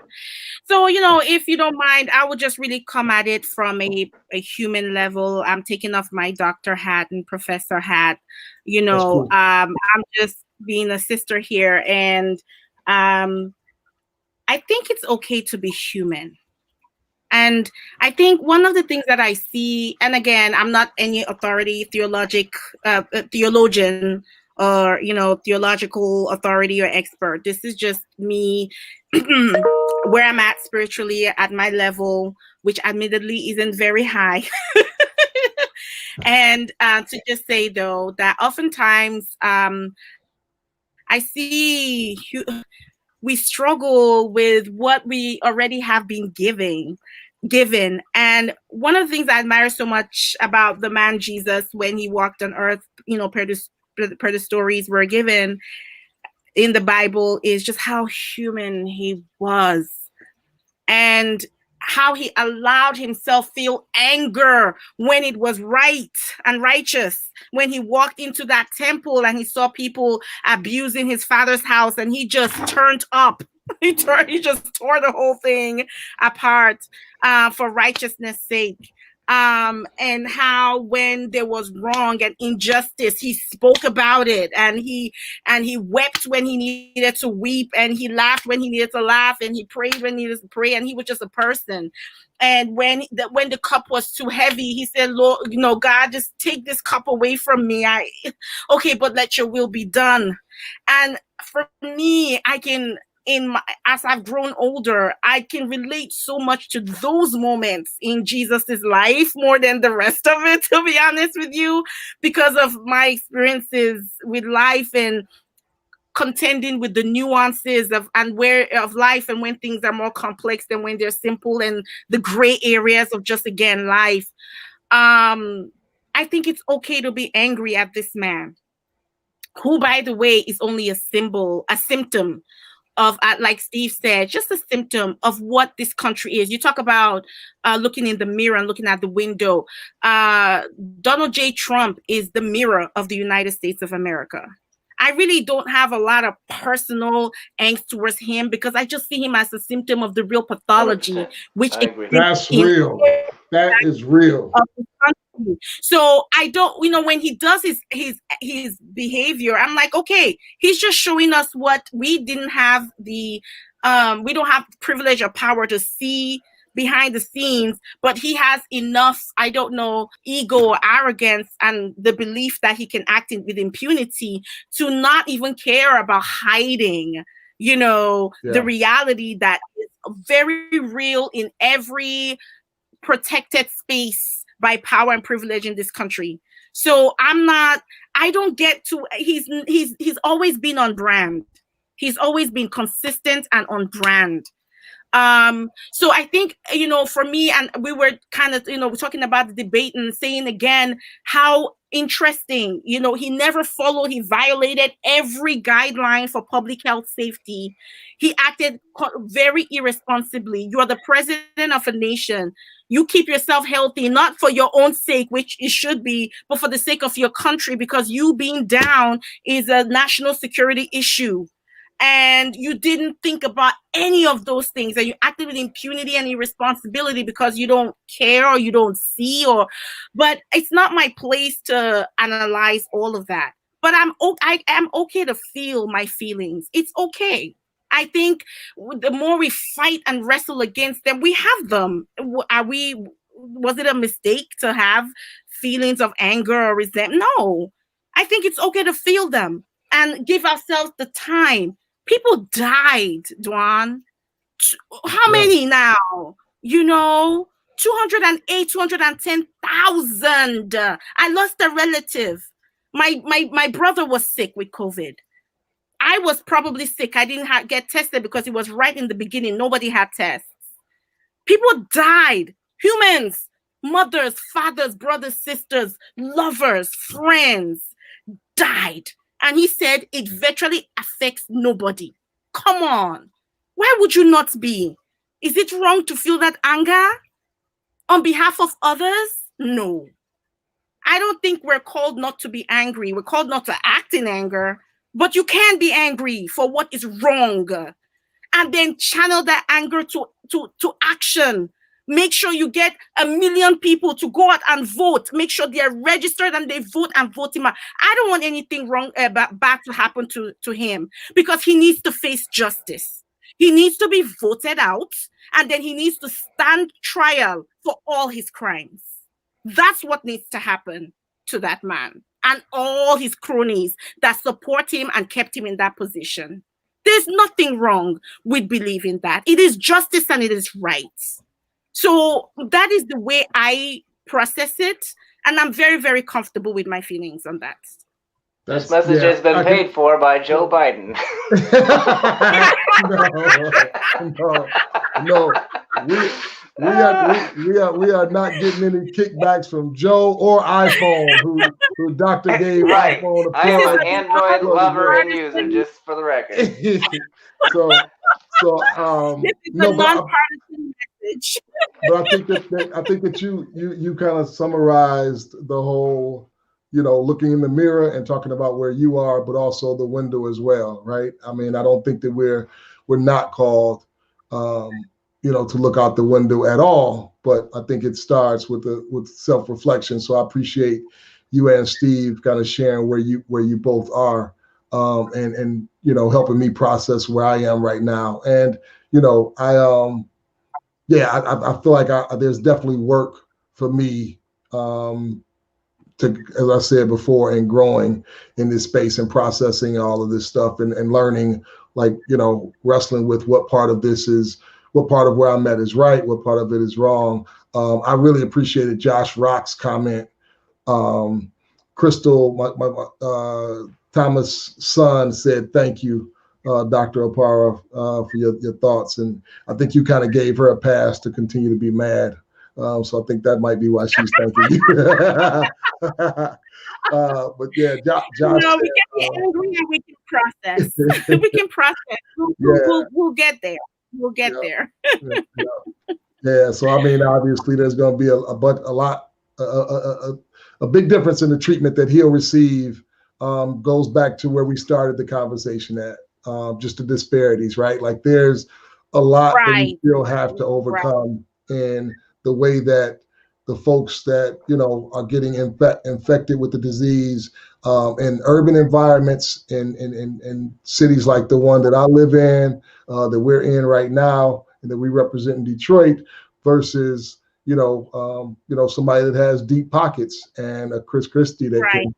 So, you know, if you don't mind, I would just really come at it from a human level. I'm taking off my doctor hat and professor hat. You know, cool. I'm just being a sister here, and I think it's okay to be human. And I think one of the things that I see, and again, I'm not any authority, theologian or, theological authority or expert. This is just me where I'm at spiritually at my level, which admittedly isn't very high. And to just say, though, that oftentimes I see we struggle with what we already have been given. And one of the things I admire so much about the man Jesus when he walked on earth, per the stories we're given in the Bible, is just how human he was. And how he allowed himself feel anger when it was right and righteous. When he walked into that temple and he saw people abusing his father's house, and he just turned up. He just tore the whole thing apart for righteousness' sake. And how when there was wrong and injustice, he spoke about it, and he wept when he needed to weep, and he laughed when he needed to laugh, and he prayed when he needed to pray, and he was just a person. And when the cup was too heavy, he said, Lord, God, just take this cup away from me. Okay, but let your will be done. And for me, as I've grown older, I can relate so much to those moments in Jesus's life more than the rest of it, to be honest with you, because of my experiences with life and contending with the nuances of life, and when things are more complex than when they're simple, and the gray areas of just, again, life. I think it's okay to be angry at this man, who, by the way, is only a symptom of, like Steve said, just a symptom of what this country is. You talk about looking in the mirror and looking at the window. Donald J. Trump is the mirror of the United States of America. I really don't have a lot of personal angst towards him, because I just see him as a symptom of the real pathology, which that's real. That is real. So I don't, when he does his behavior, I'm like, okay, he's just showing us what we didn't have we don't have privilege or power to see behind the scenes, but he has enough, I don't know, ego or arrogance and the belief that he can act with impunity to not even care about hiding, the reality that is very real in every protected space by power and privilege in this country. So I don't get to, he's always been on brand. He's always been consistent and on brand. So I think, for me, and we were kind of, we're talking about the debate and saying again, how interesting, he never followed, he violated every guideline for public health safety. He acted very irresponsibly. You are the president of a nation. You keep yourself healthy, not for your own sake, which it should be, but for the sake of your country, because you being down is a national security issue. And you didn't think about any of those things, and you acted with impunity and irresponsibility because you don't care or you don't see, but it's not my place to analyze all of that. But I am okay to feel my feelings. It's okay. I think the more we fight and wrestle against them, we have them. Was it a mistake to have feelings of anger or resentment? No. I think it's okay to feel them and give ourselves the time. People died, Dwan. How many now? 208, 210,000. I lost a relative. My brother was sick with COVID. I was probably sick. I didn't get tested because it was right in the beginning. Nobody had tests. People died. Humans, mothers, fathers, brothers, sisters, lovers, friends died. And he said it virtually affects nobody. Come on. Why would you not be? Is it wrong to feel that anger on behalf of others? No. I don't think we're called not to be angry. We're called not to act in anger, but you can be angry for what is wrong and then channel that anger to action. Make sure you get 1 million people to go out and vote. Make sure they are registered and they vote him out. I don't want anything wrong bad to happen to him, because he needs to face justice. He needs to be voted out, and then he needs to stand trial for all his crimes. That's what needs to happen to that man. and all his cronies that support him and kept him in that position. There's nothing wrong with believing that. It is justice and it is right. So that is the way I process it. And I'm very, very comfortable with my feelings on that. This message has been paid for by Joe Biden. No. We are not getting any kickbacks from Joe or iPhone, who Dr. gave iPhone. I am an Android lover and user, just for the record. so this is a nonpartisan message. But I think that you kind of summarized the whole, looking in the mirror and talking about where you are, but also the window as well, right? I mean, I don't think that we're not called, to look out the window at all, but I think it starts with self-reflection. So I appreciate you and Steve kind of sharing where you both are, and helping me process where I am right now. And I feel like there's definitely work for me, to, as I said before, and growing in this space and processing all of this stuff and learning, wrestling with what part of where I'm at is right, what part of it is wrong. I really appreciated Josh Rock's comment. Crystal, my Thomas' son, said, "Thank you, Dr. Opara, for your thoughts." And I think you kind of gave her a pass to continue to be mad. So I think that might be why she's thanking you. But yeah, Josh. No, we can be angry and we can process. We can process. We'll get there. We'll get there. Yeah. So I mean, obviously, there's going to be a big difference in the treatment that he'll receive. Goes back to where we started the conversation at, just the disparities, right? Like there's a lot that we still have to overcome in the way that the folks that, are getting infected with the disease in urban environments, in cities like the one that I live in, that we're in right now, and that we represent in Detroit, versus, somebody that has deep pockets and a Chris Christie that can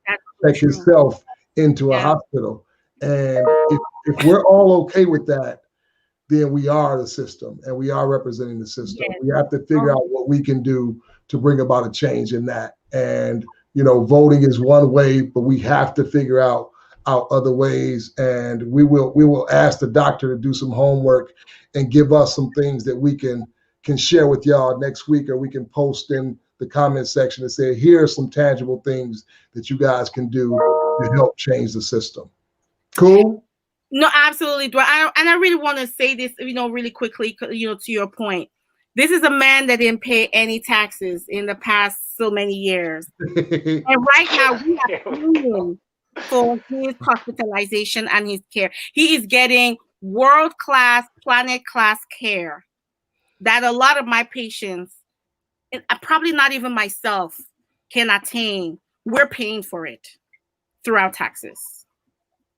take himself into a hospital. And if we're all okay with that, then we are the system and we are representing the system. We have to figure out what we can do to bring about a change in that. And, voting is one way, but we have to figure out other ways. And we will ask the doctor to do some homework and give us some things that we can share with y'all next week, or we can post in the comment section and say, here are some tangible things that you guys can do to help change the system. Cool? No, absolutely. And I really want to say this, really quickly, to your point. This is a man that didn't pay any taxes in the past so many years. And right now we are paying for his hospitalization and his care. He is getting world-class, planet-class care that a lot of my patients, and probably not even myself, can attain. We're paying for it through our taxes.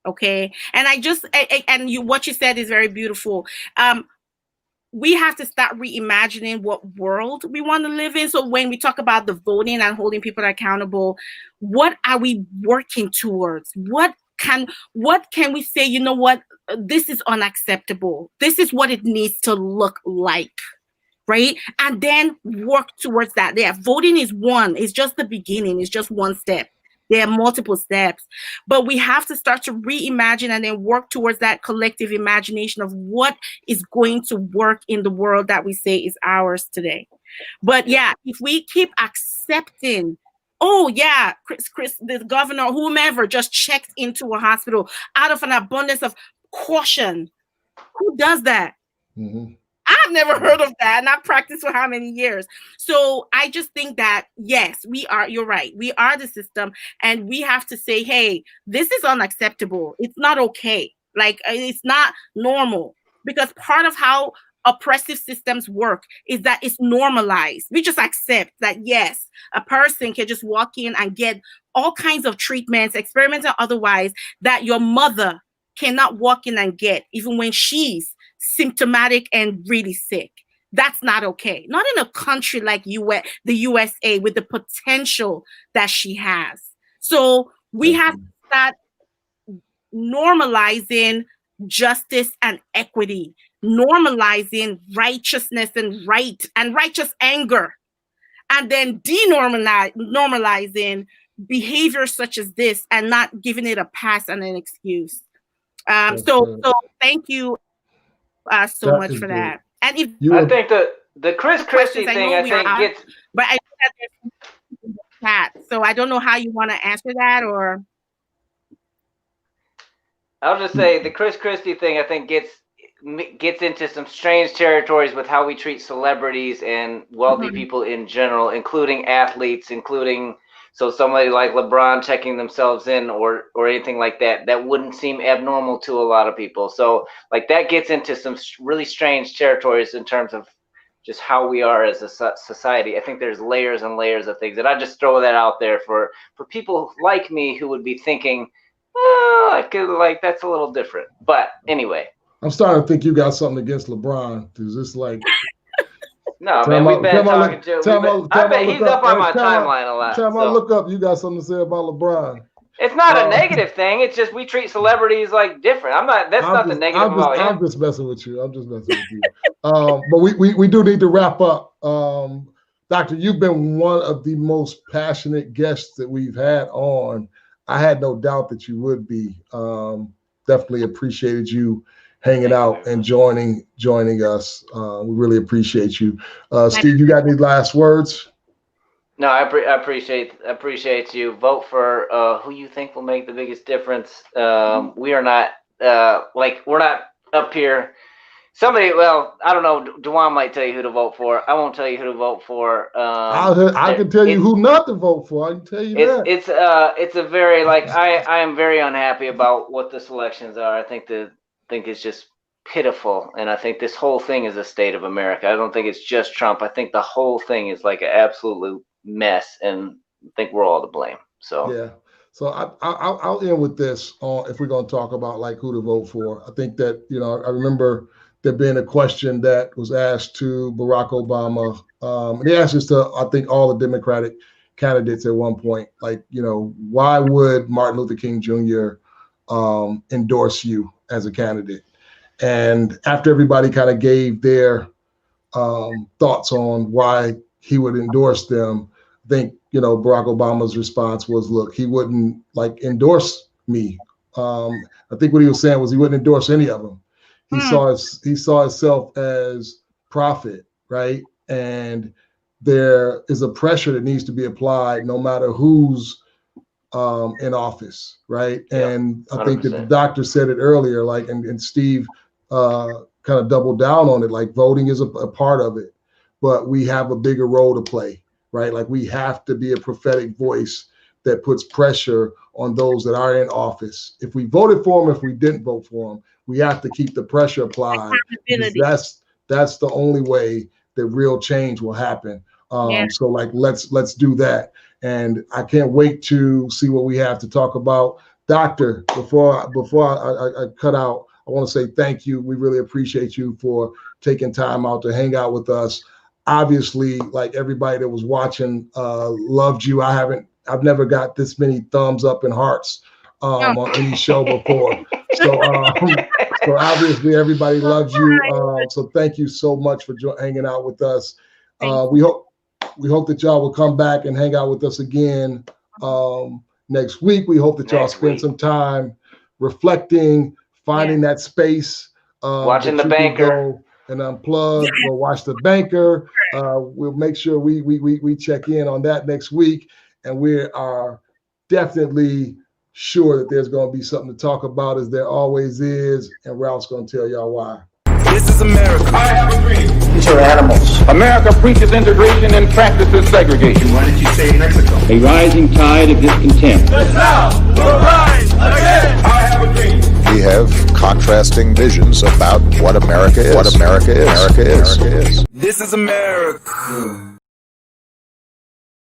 Okay. And what you said is very beautiful. We have to start reimagining what world we want to live in. So when we talk about the voting and holding people accountable, what are we working towards? What can we say, this is unacceptable. This is what it needs to look like. Right. And then work towards that. Yeah. Voting is one. It's just the beginning. It's just one step. There are multiple steps, but we have to start to reimagine and then work towards that collective imagination of what is going to work in the world that we say is ours today. But yeah, if we keep accepting, Chris, the governor, whomever just checked into a hospital out of an abundance of caution. Who does that? Mm-hmm. I've never heard of that, and I've practiced for how many years? So I just think that, yes, you're right. We are the system, and we have to say, hey, this is unacceptable. It's not okay. Like, it's not normal, because part of how oppressive systems work is that it's normalized. We just accept that, yes, a person can just walk in and get all kinds of treatments, experiments or otherwise, that your mother cannot walk in and get, even when she's symptomatic and really sick. That's not okay. Not in a country like the USA with the potential that she has. So we have to start normalizing justice and equity, normalizing righteousness and righteous anger, and then normalizing behaviors such as this and not giving it a pass and an excuse. So thank you so much for that. And if I think the Chris Christie thing, I think gets, but I know that there's chat, so I don't know how you want to answer that, or I'll just say the Chris Christie thing, I think gets into some strange territories with how we treat celebrities and wealthy people in general, including athletes, so somebody like LeBron checking themselves in or anything like that, that wouldn't seem abnormal to a lot of people. So like that gets into some really strange territories in terms of just how we are as a society. I think there's layers and layers of things, and I just throw that out there for people like me who would be thinking, oh, I could, like, that's a little different. But anyway, I'm starting to think you got something against LeBron. Is this like? No, man, we've been talking to. I bet he's up on my timeline a lot. Time I look up, you got something to say about LeBron. It's not a negative thing. It's just we treat celebrities like different. That's not the negative about him. I'm just messing with you. But we do need to wrap up. Doctor, you've been one of the most passionate guests that we've had on. I had no doubt that you would be. Definitely appreciated you hanging out and joining us. We really appreciate you. Steve, you got any last words? No, I appreciate you. Vote for who you think will make the biggest difference. We are not we're not up here. Somebody, well, I don't know. Dewan might tell you who to vote for. I won't tell you who to vote for. I can tell you who not to vote for. I can tell you that. It's a very I am very unhappy about what the selections are. I think it's just pitiful, and I think this whole thing is a state of America. I don't think it's just Trump. I think the whole thing is like an absolute mess, and I think we're all to blame. So yeah. So I'll end with this. If we're going to talk about like who to vote for, I think that I remember there being a question that was asked to Barack Obama. And he asked this to I think all the Democratic candidates at one point. Like why would Martin Luther King Jr. Endorse you as a candidate? And after everybody kind of gave their thoughts on why he would endorse them, I think Barack Obama's response was, look, he wouldn't endorse me. I think what he was saying was he wouldn't endorse any of them. He saw himself as prophet, right? And there is a pressure that needs to be applied no matter who's in office, right? Yep, and I think that the doctor said it earlier, and Steve kind of doubled down on it, voting is a part of it, but we have a bigger role to play, right? We have to be a prophetic voice that puts pressure on those that are in office. If we voted for them, if we didn't vote for them, we have to keep the pressure applied. That's the only way that real change will happen. So let's do that. And I can't wait to see what we have to talk about. Doctor, before I cut out, I want to say thank you. We really appreciate you for taking time out to hang out with us. Obviously, everybody that was watching loved you. I've never got this many thumbs up and hearts on any show before. So obviously everybody loves you. So thank you so much for hanging out with us. We hope that y'all will come back and hang out with us again next week. We hope that y'all spend some time reflecting, finding that space. Watching The Banker. And unplug. We'll watch The Banker. We'll make sure we check in on that next week. And we are definitely sure that there's going to be something to talk about, as there always is. And Ralph's going to tell y'all why. This is America. I have a dream. These are animals. America preaches integration and practices segregation. Why did you say Mexico? A rising tide of discontent. The South will rise again. I have a dream. We have contrasting visions about what America is. This is America.